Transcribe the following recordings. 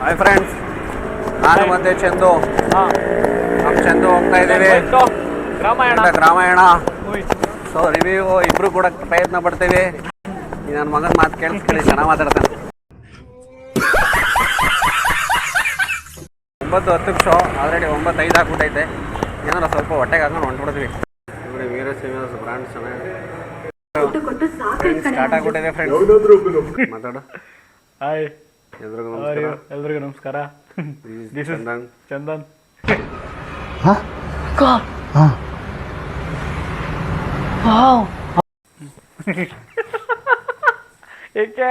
Hi friends, ನಾನು ಮತ್ತೆ ಚಂದು. ನಮ್ಮ ಚಂದು ಹೋಗ್ತಾ ಇದ್ದೀವಿ ರಾಮಾಯಣ. ಸೊ ರಿವ್ಯೂ ಇಬ್ರು ಕೂಡ ಪ್ರಯತ್ನ ಪಡ್ತೀವಿ. ಈ ನನ್ನ ಮಗನ ಮಾತು ಕೇಳಿಸ್ಕೊಳ್ಳಿ, ಚೆನ್ನಾಗಿ ಮಾತಾಡ್ತಾನೆ. 9:10 ಶೋ, ಆಲ್ರೆಡಿ 9:05 ಆಗ್ಬಿಟ್ಟೈತೆ. ಏನಾರ ಸ್ವಲ್ಪ ಹೊಟ್ಟೆಗೆ ಹಾಕೊಂಡು ಹೊಂಟ್ಬಿಡ್ತೀವಿ. ನೋಡಿ ವೀರಶ್ರೀನಿವಾಸ ಬ್ರಾಂಡ್ ಚೆನ್ನಾಗಿ ಸ್ಟಾರ್ಟ್ ಆಗ್ಬಿಟ್ಟಿದೆ ಫ್ರೆಂಡ್ಸ್. ಮಾತಾಡು. ಹಾಯ್ ಎಲ್ರಿಗೂ ನಮಸ್ಕಾರ. This is Chandan. ಏಕೆ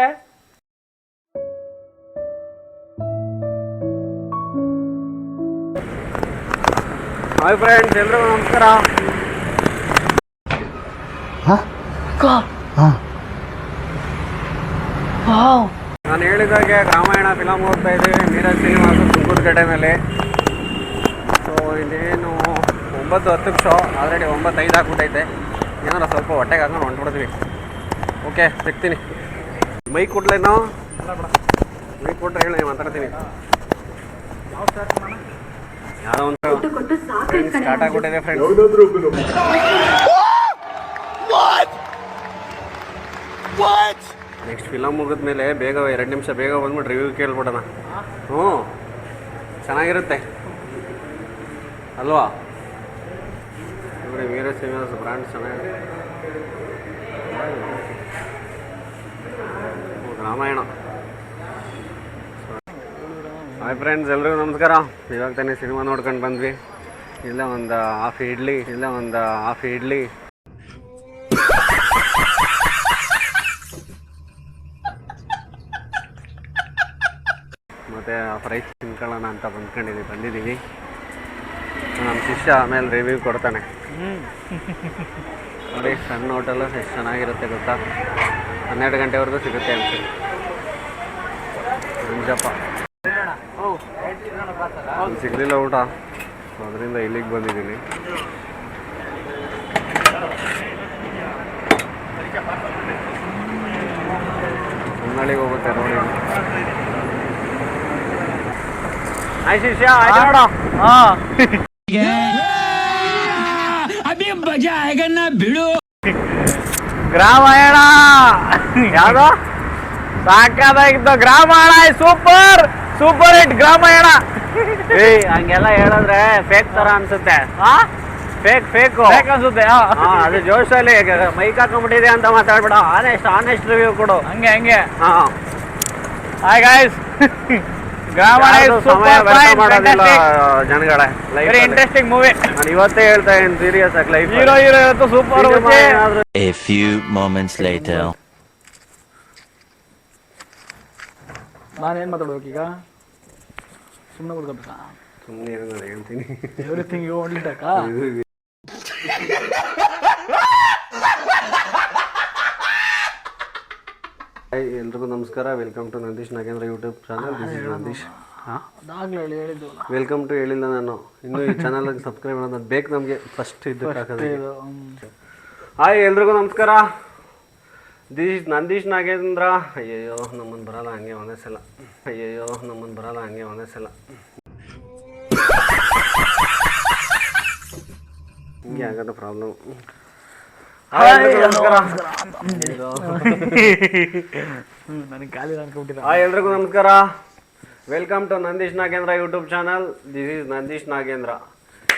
ಹಾಯ್ ಫ್ರೆಂಡ್ಸ್, ಎಲ್ರಿಗೂ ನಮಸ್ಕಾರ. ನಾನು ಹೇಳಿದಾಗೆ ರಾಮಾಯಣ ಫಿಲಮ್ ಹೋಗ್ತಾ ಇದ್ದೀವಿ ನೀರಜ್ ಶ್ರೀನಿವಾಸ ತುಮಕೂರು ಮೇಲೆ. ಸೊ ಇನ್ನೇನು 9:10 ಶೋ, ಆಲ್ರೆಡಿ 9:05 ಆಗ್ಬಿಟ್ಟೈತೆ. ಏನಾರ ಸ್ವಲ್ಪ ಹೊಟ್ಟೆಗೆ ಹಾಕೊಂಡು ಹೊಂಟ್ಬಿಡ್ತೀವಿ. ಓಕೆ, ಸಿಗ್ತೀನಿ. ಮೈಕ್ ಕೊಡ್ಲೇನೋ? ಮೈಕ್ ಕೊಟ್ಟರೆ ಹೇಳಿ, ಮಾತಾಡ್ತೀನಿ. ಯಾವುದೋ ಒಂದು ಸ್ಟಾರ್ಟ್ ಆಗ್ಬಿಟ್ಟಿದೆ ಫ್ರೆಂಡ್ಸ್. ನೆಕ್ಸ್ಟ್ ಫಿಲಮ್ ಮುಗಿದ್ಮೇಲೆ ಬೇಗ 2 ನಿಮಿಷ ಬೇಗ ಬಂದ್ಬಿಟ್ಟು ರಿವ್ಯೂ ಕೇಳ್ಬಿಡೋಣ. ಹ್ಞೂ, ಚೆನ್ನಾಗಿರುತ್ತೆ ಅಲ್ವಾ? ನೋಡಿ ವೀರಶ್ರೀನಿವಾಸ ಬ್ರಾಂಡ್ ಚೆನ್ನಾಗಿದೆ. ರಾಮಾಯಣ. ಹಾಯ್ ಫ್ರೆಂಡ್ಸ್, ಎಲ್ರಿಗೂ ನಮಸ್ಕಾರ. ಇವಾಗ ತಾನೇ ಸಿನಿಮಾ ನೋಡ್ಕೊಂಡು ಬಂದ್ವಿ. ಇಲ್ಲ ಒಂದು ಹಾಫ್ ಇಡ್ಲಿ. ಮತ್ತು ಪ್ರೈಸ್ ತಿನ್ಕೊಳ್ಳೋಣ ಅಂತ ಬಂದಿದ್ದೀವಿ. ನಮ್ಮ ಶಿಷ್ಯ ಆಮೇಲೆ ರಿವ್ಯೂ ಕೊಡ್ತಾನೆ. ನೋಡಿ, ಸಣ್ಣ ಹೋಟೆಲು ಎಷ್ಟು ಚೆನ್ನಾಗಿರುತ್ತೆ ಗೊತ್ತಾ? 12 ಗಂಟೆವರೆಗೂ ಸಿಗುತ್ತೆ ಅನ್ಸುತ್ತೆ. ನಿಜಪ್ಪ ಸಿಗಲಿಲ್ಲ ಊಟ, ಅದರಿಂದ ಇಲ್ಲಿಗೆ ಬಂದಿದ್ದೀನಿ. ಹೊನ್ನಾಳಿಗೆ ಹೋಗುತ್ತೆ ನೋಡಿ. ಹಾಯ್ ಶಿಷ್ಯ, ಆಯ್ತು ನೋಡ. ಗ್ರಾಮಾಯಣ ಯಾವ್ದು ಸಾಕಾಗಿತ್ತು. Gramayana super hit Gramayana. ಹಂಗೆಲ್ಲ ಹೇಳಿದ್ರೆ ಫೇಕ್ ತರ ಅನ್ಸುತ್ತೆ. ಫೇಕ್ ಅನ್ಸುತ್ತೆ. ಅದು ಜೋಶಲ್ಲಿ ಮೈಕ್ ಹಾಕೊಂಡ್ಬಿಟ್ಟಿದೆ ಅಂತ ಮಾತಾಡ್ಬೇಡ. ಆನೆಸ್ಟ್ ರಿವ್ಯೂ ಕೊಡು. ಹಂಗೆ. ಹಾಯ್ ಗಾಯ್ಸ್, ಜನಗಳೇ, ವೆರಿ ಇಂಟ್ರೆಸ್ಟಿಂಗ್ ಮೂವಿ. ನಾನು ಇವತ್ತೇ ಹೇಳ್ತಾ ಇದ್ದೀನಿ, ಸೀರಿಯಸ್ ಆಗಿ ಲೈಫ್ ಹೀರೋ ಇವತ್ತು super. A few moments later. ನಾನೇನು ಮಾತಾಡ್ಬೇಕು ಈಗ? ಸುಮ್ಮನೆ ಬರ್ಬೇಕಾ? ಸುಮ್ಮನೆ ಹೇಳ್ತೀನಿ. Everything you only talk. ಎಲ್ರಿಗೂ ನಮಸ್ಕಾರ. Welcome to Nandish Nagendra YouTube channel. This is Nandish. ಹೇಳಿದ್ದು ವೆಲ್ಕಮ್ ಟು ಹೇಳಿಲ್ಲ ನಾನು. ಇನ್ನೂ ಈ ಚಾನಲ್ಗೆ ಸಬ್ಸ್ಕ್ರೈಬ್ ಮಾಡೋದು ಬೇಕು ನಮಗೆ. ಫಸ್ಟ್ ಇದು ಹಾಯ್, ಎಲ್ರಿಗೂ ನಮಸ್ಕಾರ. This is Nandish Nagendra. ಅಯ್ಯಯ್ಯೋ ನಮ್ಮನ್ನು ಬರಲ್ಲ ಹಂಗೆ ಒಂದೇ ಸಲ. ಹಿಂಗೆ ಆಗೋದು ಪ್ರಾಬ್ಲಮ್. ಎಲ್ರಿಗೂ ನಮಸ್ಕಾರ. Welcome to Nandish Nagendra YouTube channel. This is Nandish Nagendra.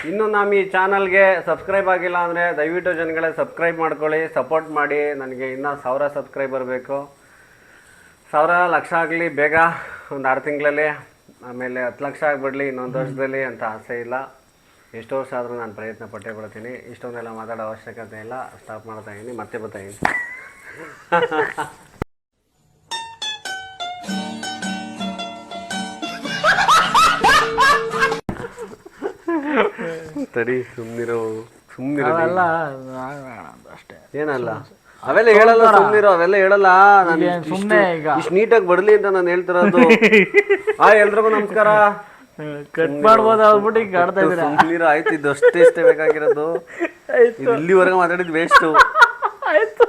ಇನ್ನೂ ನಮ್ಮ ಈ ಚಾನಲ್ಗೆ ಸಬ್ಸ್ಕ್ರೈಬ್ ಆಗಿಲ್ಲ ಅಂದರೆ ದಯವಿಟ್ಟು ಜನಗಳೇ ಸಬ್ಸ್ಕ್ರೈಬ್ ಮಾಡ್ಕೊಳ್ಳಿ, ಸಪೋರ್ಟ್ ಮಾಡಿ. ನನಗೆ ಇನ್ನೂ 1000 ಸಬ್ಸ್ಕ್ರೈಬರ್ ಬೇಕು. 1000 ಲಕ್ಷ ಆಗಲಿ ಬೇಗ, ಒಂದು 6 ತಿಂಗಳಲ್ಲಿ. ಆಮೇಲೆ 10 ಲಕ್ಷ ಆಗಿಬಿಡಲಿ ಇನ್ನೊಂದು ವರ್ಷದಲ್ಲಿ ಅಂತ ಆಸೆ ಇಲ್ಲ. ಎಷ್ಟು ವರ್ಷ ಆದರೂ ನಾನು ಪ್ರಯತ್ನ ಪಟ್ಟೇ ಬಿಡ್ತೀನಿ. ಇಷ್ಟೊಂದೆಲ್ಲ ಮಾತಾಡೋ ಅವಶ್ಯಕತೆ ಇಲ್ಲ. ಸ್ಟಾಪ್ ಮಾಡ್ತಾ ಇದ್ದೀನಿ, ಮತ್ತೆ ಬರ್ತಾಯಿದ್ದೀನಿ. ತಡಿ, ಸುಮ್ಮನಿರೋ ಅಷ್ಟೇ. ಏನಲ್ಲ ಅವೆಲ್ಲ ಹೇಳಲ್ಲ, ಸುಮ್ಮನಿರೋ. ಅವೆಲ್ಲ ಹೇಳಲ್ಲ. ನಾನು ಇಷ್ಟು ನೀಟಾಗಿ ಬರಲಿ ಅಂತ ನಾನು ಹೇಳ್ತಿರೋದು. ಎಲ್ರಿಗೂ ನಮಸ್ಕಾರ. ಕಟ್ ಮಾಡ್ಬೋದು ಆಗ್ಬಿಟ್ಟು ಈಗ ಕಾಡ್ತಾ ಇದ್ದೀರಾ? ಸುಮ್ಮನಿರೋ. ಆಯ್ತು, ಇದು ಅಷ್ಟೇ ಬೇಕಾಗಿರೋದು. ಇಲ್ಲಿವರೆಗೆ ಮಾತಾಡಿದ್ದು ವೇಸ್ಟು. ಆಯ್ತು.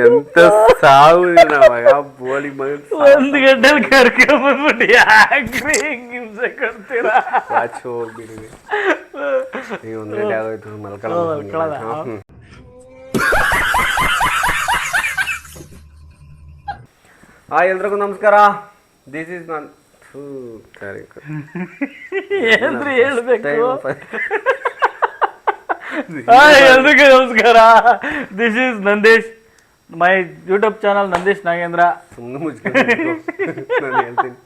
ಎಂತ ಸಾವು ಮಗ ಬೋಳಿ ಮಗ 1 ಗಂಟೆಲಿ ಕರ್ಕೊಂಡ್ಬಂದ್ಬಿಟ್ಟು ಯಾಕ್ರಿ ಹಿಂಗ್ ಹಿಂಸೆ ಕೊಡ್ತೀರಾ? ವಾಚ್ ಹೋಗ್ಬಿಡಿ ನೀವು 1 ಗಂಟೆ ಆಗೋಯ್ತು ಮಲ್ಕೊಳ್ಳೋದು. ಎಲ್ರಿಗೂ ನಮಸ್ಕಾರ. ದಿಸ್ ಇಸ್ ನಾನು ಏನ್ರಿ ಹೇಳ್ಬೇಕು? ಎಲ್ರಿಗೂ ನಮಸ್ಕಾರ. This is Nandish, my YouTube channel Nandish Nagendra. ಸುಮ್ಮನೆ ಮುಚ್ಕೊಂಡು ನಾನು ಹೇಳ್ತೀನಿ.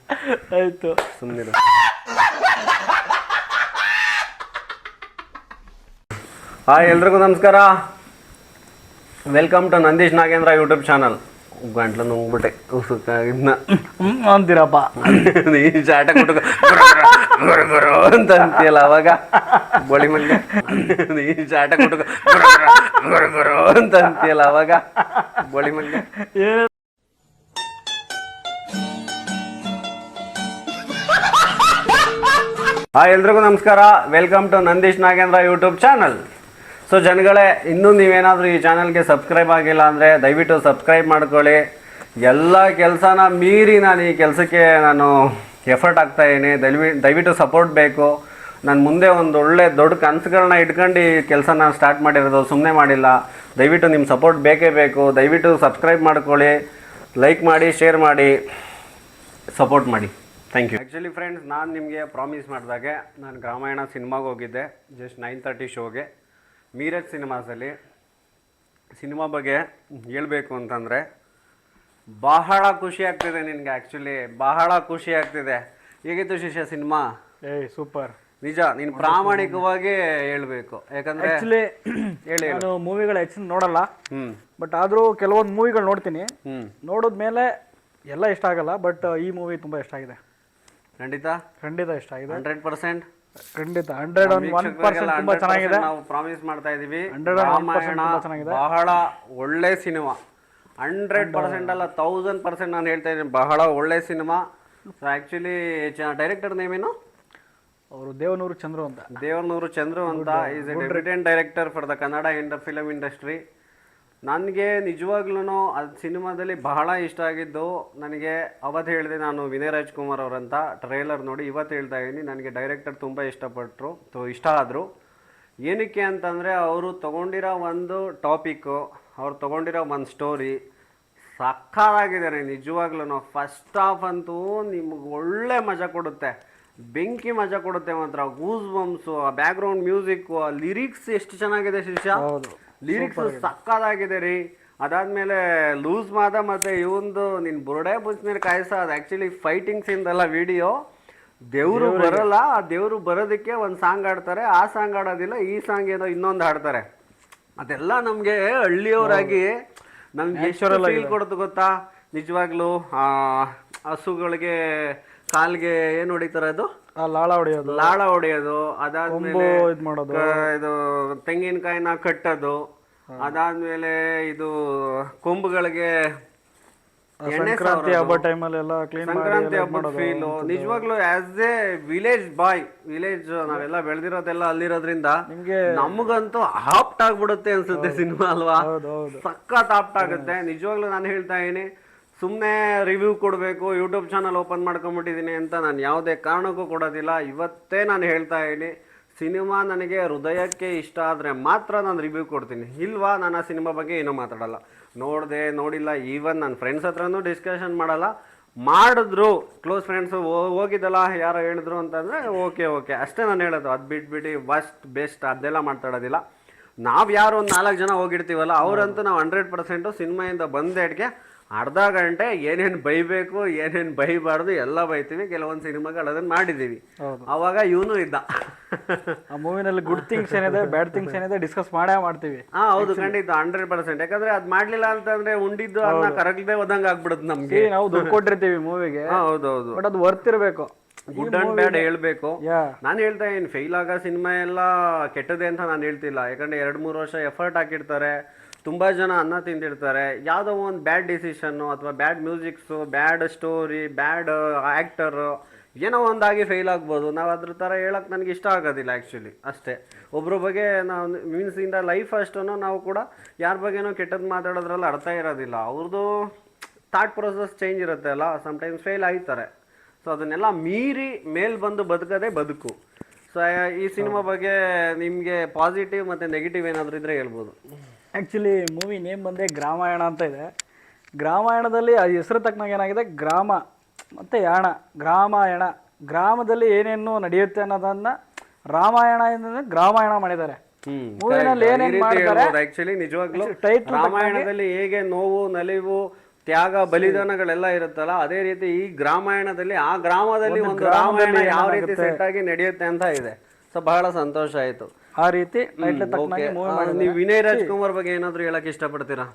ಆಯ್ತು, ಸುಮ್ಮನೆ. ಎಲ್ರಿಗೂ ನಮಸ್ಕಾರ. Welcome to Nandish Nagendra YouTube channel. ಗಂಟ್ಲು ನುಂಗ್ಬಿಟ್ಟೆ ಇದನ್ನ ಅಂತೀರಪ್ಪ. ನೀನು ಚಾಟ ಕೊಟ್ಟು ಅಂತ ಅಂತೀಯಲ್ಲ ಅವಾಗ ಬೋಳಿ ಮಂಗ. ನೀನು ಚಾಟ ಕೊಟ್ಟು ಅಂತ ಅಂತೀಯಲ್ಲ ಅವಾಗ ಬೋಳಿ ಮಂಗ. ಎಲ್ರಿಗೂ ನಮಸ್ಕಾರ. Welcome to Nandish Nagendra YouTube channel. So ಜನಗಳೇ, ಇನ್ನೂ ನೀವೇನಾದರೂ ಈ ಚಾನಲ್ಗೆ ಸಬ್ಸ್ಕ್ರೈಬ್ ಆಗಿಲ್ಲ ಅಂದರೆ ದಯವಿಟ್ಟು ಸಬ್ಸ್ಕ್ರೈಬ್ ಮಾಡ್ಕೊಳ್ಳಿ. ಎಲ್ಲ ಕೆಲಸನ ಮೀರಿ ನಾನು ಈ ಕೆಲಸಕ್ಕೆ ನಾನು ಎಫರ್ಟ್ ಆಗ್ತಾಯಿದ್ದೀನಿ. ದಯವಿಟ್ಟು ಸಪೋರ್ಟ್ ಬೇಕು. ನಾನು ಮುಂದೆ ಒಂದು ಒಳ್ಳೆ ದೊಡ್ಡ ಕನಸುಗಳನ್ನ ಇಟ್ಕೊಂಡು ಈ ಕೆಲಸ ನಾನು ಸ್ಟಾರ್ಟ್ ಮಾಡಿರೋದು, ಸುಮ್ಮನೆ ಮಾಡಿಲ್ಲ. ದಯವಿಟ್ಟು ನಿಮ್ಮ ಸಪೋರ್ಟ್ ಬೇಕೇ ಬೇಕು. ದಯವಿಟ್ಟು ಸಬ್ಸ್ಕ್ರೈಬ್ ಮಾಡ್ಕೊಳ್ಳಿ, ಲೈಕ್ ಮಾಡಿ, ಶೇರ್ ಮಾಡಿ, ಸಪೋರ್ಟ್ ಮಾಡಿ. Thank you. ಆ್ಯಕ್ಚುಲಿ ಫ್ರೆಂಡ್ಸ್, ನಾನು ನಿಮಗೆ ಪ್ರಾಮಿಸ್ ಮಾಡಿದಾಗೆ ನಾನು ರಾಮಾಯಣ ಸಿನಿಮಾಗೆ ಹೋಗಿದ್ದೆ, ಜಸ್ಟ್ 9:30 ಶೋಗೆ ಮೀರಜ್ ಸಿನಿಮಾಸಲ್ಲಿ. ಸಿನಿಮಾ ಬಗ್ಗೆ ಹೇಳಬೇಕು ಅಂತಂದರೆ ಬಹಳ ಖುಷಿ ಆಗ್ತಿದೆ ನಿನಗೆ. ಆ್ಯಕ್ಚುಲಿ ಬಹಳ ಖುಷಿ ಆಗ್ತಿದೆ. ಹೇಗಿತ್ತು ಶಿಷ್ಯ ಸಿನಿಮಾ? ಸೂಪರ್. ನಿಜ, ನೀನು ಪ್ರಾಮಾಣಿಕವಾಗಿ ಹೇಳಬೇಕು. ಯಾಕಂದರೆ ಆ್ಯಕ್ಚುಲಿ ಹೇಳಿ, ನಾನು ಮೂವಿಗಳು ಹೆಚ್ಚು ನೋಡಲ್ಲ, ಹ್ಞೂ, ಬಟ್ ಆದರೂ ಕೆಲವೊಂದು ಮೂವಿಗಳು ನೋಡ್ತೀನಿ. ಹ್ಞೂ, ನೋಡಿದ್ಮೇಲೆ ಎಲ್ಲ ಇಷ್ಟ ಆಗಲ್ಲ, ಬಟ್ ಈ ಮೂವಿ ತುಂಬ ಇಷ್ಟ ಆಗಿದೆ. ಖಂಡಿತ ಇಷ್ಟ ಆಗಿದೆ. 100%. ಖಂಡಿತ 101% ತುಂಬಾ ಚೆನ್ನಾಗಿದೆ. ನಾವು ಪ್ರಾಮಿಸ್ ಮಾಡ್ತಾ ಇದೀವಿ. 101% ರಾಮಾಯಣ ತುಂಬಾ ಚೆನ್ನಾಗಿದೆ. ಬಹಳ ಒಳ್ಳೆ ಸಿನಿಮಾ. 100% ಅಲ್ಲ, 1000% ನಾನು ಹೇಳ್ತಾ ಇದ್ದೀನಿ, ಬಹಳ ಒಳ್ಳೆ ಸಿನಿಮಾ. ಆ್ಯಕ್ಚುಲಿ ಡೈರೆಕ್ಟರ್ ನೇಮ್ ಏನು? ಅವರು ದೇವನೂರು ಚಂದ್ರು ಅಂತ. ದೇವನೂರು ಚಂದ್ರು ಅಂತ. Is A debutant director for the Kannada film industry. ನನಗೆ ನಿಜವಾಗ್ಲೂ ಅದು ಸಿನಿಮಾದಲ್ಲಿ ಬಹಳ ಇಷ್ಟ ಆಗಿದ್ದು, ನನಗೆ ಅವತ್ತು ಹೇಳಿದೆ ನಾನು ವಿನಯ್ ರಾಜ್ಕುಮಾರ್ ಅವರಂತ ಟ್ರೇಲರ್ ನೋಡಿ ಇವತ್ತು ಹೇಳ್ತಾ ಇದ್ದೀನಿ. ನನಗೆ ಡೈರೆಕ್ಟರ್ ತುಂಬ ಇಷ್ಟ ಆದರು. ಏನಕ್ಕೆ ಅಂತಂದರೆ ಅವರು ತೊಗೊಂಡಿರೋ ಒಂದು ಟಾಪಿಕ್ಕು, ಅವ್ರು ತೊಗೊಂಡಿರೋ ಒಂದು ಸ್ಟೋರಿ ಸಕ್ಕತ್ತಾಗಿದ್ದಾರೆ ನಿಜವಾಗ್ಲೂ. ಫಸ್ಟ್ ಹಾಫ್ ಅಂತೂ ನಿಮ್ಗೆ ಒಳ್ಳೆ ಮಜಾ ಕೊಡುತ್ತೆ, ಬೆಂಕಿ ಮಜಾ ಕೊಡುತ್ತೆ ಮಾತ್ರ. ಗೂಸ್ ಬಂಪ್ಸು, ಆ ಬ್ಯಾಕ್ಗ್ರೌಂಡ್ ಮ್ಯೂಸಿಕ್ಕು, ಆ ಲಿರಿಕ್ಸ್ ಎಷ್ಟು ಚೆನ್ನಾಗಿದೆ ಶಿಷ್ಯ. ಲಿರಿಕ್ಸ್ ಸಕ್ಕತ್ತಾಗಿದೆ ರೀ. ಅದಾದಮೇಲೆ ಲೂಸ್ ಮಾದ ಮತ್ತು ಇವಂದು ನಿನ್ನ ಬುರುಡೆ ಬುಚ್ಮೇಲೆ ಕಾಯಿಸ, ಅದು ಆ್ಯಕ್ಚುಲಿ ಫೈಟಿಂಗ್ ಸೀನ್ದಲ್ಲ ವಿಡಿಯೋ. ದೇವರು ಬರಲ್ಲ, ಆ ದೇವರು ಬರೋದಕ್ಕೆ ಒಂದು ಸಾಂಗ್ ಆಡ್ತಾರೆ. ಆ ಸಾಂಗ್ ಆಡೋದಿಲ್ಲ, ಈ ಸಾಂಗ್ ಏನೋ ಇನ್ನೊಂದು ಹಾಡ್ತಾರೆ. ಅದೆಲ್ಲ ನಮಗೆ ಹಳ್ಳಿಯವರಾಗಿ ನಮ್ಗೆ ಎಷ್ಟು ಫೀಲ್ ಕೊಡುತ್ತೆ ಗೊತ್ತಾ ನಿಜವಾಗ್ಲೂ. ಹಸುಗಳಿಗೆ ಕಾಲ್ಗೆ ಏನು ಹೊಡಿತಾರೆ, ಅದು ಲಾಳ ಹೊಡೆಯೋದು. ಅದಾದ್ಮೇಲೆ ಇದು ತೆಂಗಿನಕಾಯಿನ ಕಟ್ಟೋದು. ಅದಾದ್ಮೇಲೆ ಇದು ಕೊಂಬುಗಳಿಗೆ ಸಂಕ್ರಾಂತಿ ಹಬ್ಬದ ಫೀಲು. ನಿಜವಾಗ್ಲೂ ಆಸ್ ಎ ವಿಲೇಜ್ ಬಾಯ್, ನಾವೆಲ್ಲ ಬೆಳೆದಿರೋದೆಲ್ಲ ಅಲ್ಲಿರೋದ್ರಿಂದ ನಮಗಂತೂ ಆಪ್ಟ್ ಆಗ್ಬಿಡುತ್ತೆ ಅನ್ಸುತ್ತೆ ಸಿನಿಮಾ ಅಲ್ವಾ. ಸಖತ್ ಆಪ್ಟ್ ಆಗುತ್ತೆ ನಿಜವಾಗ್ಲೂ. ನಾನು ಹೇಳ್ತಾ ಇದೀನಿ, ಸುಮ್ಮನೆ ರಿವ್ಯೂ ಕೊಡಬೇಕು, ಯೂಟ್ಯೂಬ್ ಚಾನಲ್ ಓಪನ್ ಮಾಡ್ಕೊಂಬಿಟ್ಟಿದ್ದೀನಿ ಅಂತ ನಾನು ಯಾವುದೇ ಕಾರಣಕ್ಕೂ ಕೊಡೋದಿಲ್ಲ. ಇವತ್ತೇ ನಾನು ಹೇಳ್ತಾ ಇದ್ದೀನಿ, ಸಿನಿಮಾ ನನಗೆ ಹೃದಯಕ್ಕೆ ಇಷ್ಟ ಆದರೆ ಮಾತ್ರ ನಾನು ರಿವ್ಯೂ ಕೊಡ್ತೀನಿ. ಇಲ್ವಾ ನಾನು ಆ ಸಿನಿಮಾ ಬಗ್ಗೆ ಏನೂ ಮಾತಾಡಲ್ಲ. ನೋಡಿದೆ ನೋಡಿಲ್ಲ, ಈವನ್ ನನ್ನ ಫ್ರೆಂಡ್ಸ್ ಹತ್ರನೂ ಡಿಸ್ಕಷನ್ ಮಾಡಲ್ಲ. ಮಾಡಿದ್ರು ಕ್ಲೋಸ್ ಫ್ರೆಂಡ್ಸು ಹೋಗಿದ್ದಲ್ಲ ಯಾರೋ ಹೇಳಿದ್ರು ಅಂತಂದರೆ ಓಕೆ ಅಷ್ಟೇ ನಾನು ಹೇಳೋದು. ಅದು ಬಿಟ್ಬಿಟ್ಟು ಬೆಸ್ಟ್ ಅದೆಲ್ಲ ಮಾತಾಡೋದಿಲ್ಲ. ನಾವು ಯಾರು ಒಂದು 4 ಜನ ಹೋಗಿರ್ತೀವಲ್ಲ, ಅವರಂತೂ ನಾವು 100% ಸಿನಿಮಾಯಿಂದ ಬಂದೇಟ್ಗೆ ಅರ್ಧ ಗಂಟೆ ಏನೇನು ಬೈಬೇಕು ಏನೇನು ಬೈಬಾರ್ದು ಎಲ್ಲ ಬೈತೀವಿ. ಕೆಲವೊಂದು ಸಿನಿಮಾಗಳು ಅದನ್ನು ಮಾಡಿದ್ದೀವಿ. ಅವಾಗ ಇವನು ಇದ್ದ. ಆ ಮೂವಿನಲ್ಲಿ ಗುಡ್ ಥಿಂಗ್ಸ್ ಏನಿದೆ, ಬ್ಯಾಡ್ ಥಿಂಗ್ಸ್ ಏನಿದೆ ಡಿಸ್ಕಸ್ ಮಾಡ್ತೀವಿ. ಹೌದು, ಖಂಡಿತ 100%. ಯಾಕಂದ್ರೆ ಅದು ಮಾಡ್ಲಿಲ್ಲ ಅಂತಂದ್ರೆ ಉಂಡಿದ್ದು ಅದನ್ನ ಕರಗದೆ ಹೋದಂಗೆ ಆಗ್ಬಿಡುತ್ತೆ ನಮ್ಗೆ. ನಾವು ದುಡ್ಡು ಕೊಟ್ಟಿರ್ತೀವಿ ಮೂವಿಗೆ. ಹೌದೌದು, ಬಟ್ ಅದು ವರ್ತ್ ಇರಬೇಕು. ಗುಡ್ ಅಂಡ್ ಬ್ಯಾಡ್ ಹೇಳ್ಬೇಕು. ನಾನು ಹೇಳ್ತಾ ಇದ್ದೀನಿ, ಫೇಲ್ ಆಗೋ ಸಿನಿಮಾ ಎಲ್ಲ ಕೆಟ್ಟದೆ ಅಂತ ನಾನು ಹೇಳ್ತಿಲ್ಲ. ಯಾಕಂದ್ರೆ 2-3 ವರ್ಷ ಎಫರ್ಟ್ ಹಾಕಿರ್ತಾರೆ, ತುಂಬ ಜನ ಅನ್ನ ತಿಂದಿರ್ತಾರೆ, ಯಾವುದೋ ಒಂದು ಬ್ಯಾಡ್ ಡಿಸಿಷನ್ನು ಅಥವಾ ಬ್ಯಾಡ್ ಮ್ಯೂಸಿಕ್ಸು, ಬ್ಯಾಡ್ ಸ್ಟೋರಿ, ಬ್ಯಾಡ್ ಆ್ಯಕ್ಟರು, ಏನೋ ಒಂದಾಗಿ ಫೇಲ್ ಆಗ್ಬೋದು. ನಾವು ಅದ್ರ ಥರ ಹೇಳಕ್ಕೆ ನನಗೆ ಇಷ್ಟ ಆಗೋದಿಲ್ಲ ಆ್ಯಕ್ಚುಲಿ, ಅಷ್ಟೇ. ಒಬ್ಬರ ಬಗ್ಗೆ ನಾವು ಮೀನ್ಸ್ ಇಂದ ಲೈಫ್ ಅಷ್ಟೂ ನಾವು ಕೂಡ ಯಾರ ಬಗ್ಗೆನೋ ಕೆಟ್ಟದ್ದು ಮಾತಾಡೋದ್ರಲ್ಲಿ ಅರ್ಥ ಇರೋದಿಲ್ಲ. ಅವ್ರದ್ದು ಥಾಟ್ ಪ್ರೊಸೆಸ್ ಚೇಂಜ್ ಇರುತ್ತೆ ಅಲ್ಲ, ಸಮ್ಟೈಮ್ಸ್ ಫೇಲ್ ಆಯ್ತಾರೆ. ಸೊ ಅದನ್ನೆಲ್ಲ ಮೀರಿ ಮೇಲ್ ಬಂದು ಬದುಕೋದೇ ಬದುಕು. ಸೊ ಈ ಸಿನಿಮಾ ಬಗ್ಗೆ ನಿಮಗೆ ಪಾಸಿಟಿವ್ ಮತ್ತು ನೆಗೆಟಿವ್ ಏನಾದರೂ ಇದ್ದರೆ ಹೇಳ್ಬೋದು. ಆ್ಯಕ್ಚುಲಿ ಮೂವಿ ನೇಮ್ ಬಂದೇ ಗ್ರಾಮಾಯಣ ಅಂತ ಇದೆ. ಗ್ರಾಮಾಯಣದಲ್ಲಿ ಆ ಹೆಸರು ತಕ್ಕನಾಗ ಏನಾಗಿದೆ, ಗ್ರಾಮ ಮತ್ತು ಯಾಣ, ಗ್ರಾಮಾಯಣ, ಗ್ರಾಮದಲ್ಲಿ ಏನೇನು ನಡೆಯುತ್ತೆ ಅನ್ನೋದನ್ನ ರಾಮಾಯಣ ಗ್ರಾಮಾಯಣ ಮಾಡಿದ್ದಾರೆ. ಮೂವಿನಲ್ಲಿ ಏನೇನು ಮಾಡ್ತಾರೆ ಆ್ಯಕ್ಚುಲಿ ನಿಜವಾಗ್ಲೂ ರಾಮಾಯಣದಲ್ಲಿ ಹೇಗೆ ನೋವು, ನಲಿವು, ತ್ಯಾಗ, ಬಲಿದಾನಗಳೆಲ್ಲ ಇರುತ್ತಲ್ಲ, ಅದೇ ರೀತಿ ಈ ಗ್ರಾಮಾಯಣದಲ್ಲಿ ಆ ಗ್ರಾಮದಲ್ಲಿ ಒಂದು ರಾಮಾಯಣ ಯಾವ ರೀತಿ ಸೆಟ್ ಆಗಿ ನಡೆಯುತ್ತೆ ಅಂತ ಇದೆ. ಸೊ ಬಹಳ ಸಂತೋಷ ಆಯ್ತು. ಆ ರೀತಿ ನೀವು ವಿನಯ್ ರಾಜ್ಕುಮಾರ್ ಬಗ್ಗೆ ಏನಾದ್ರು ಹೇಳಕ್ ಇಷ್ಟಪಡ್ತೀರಾ?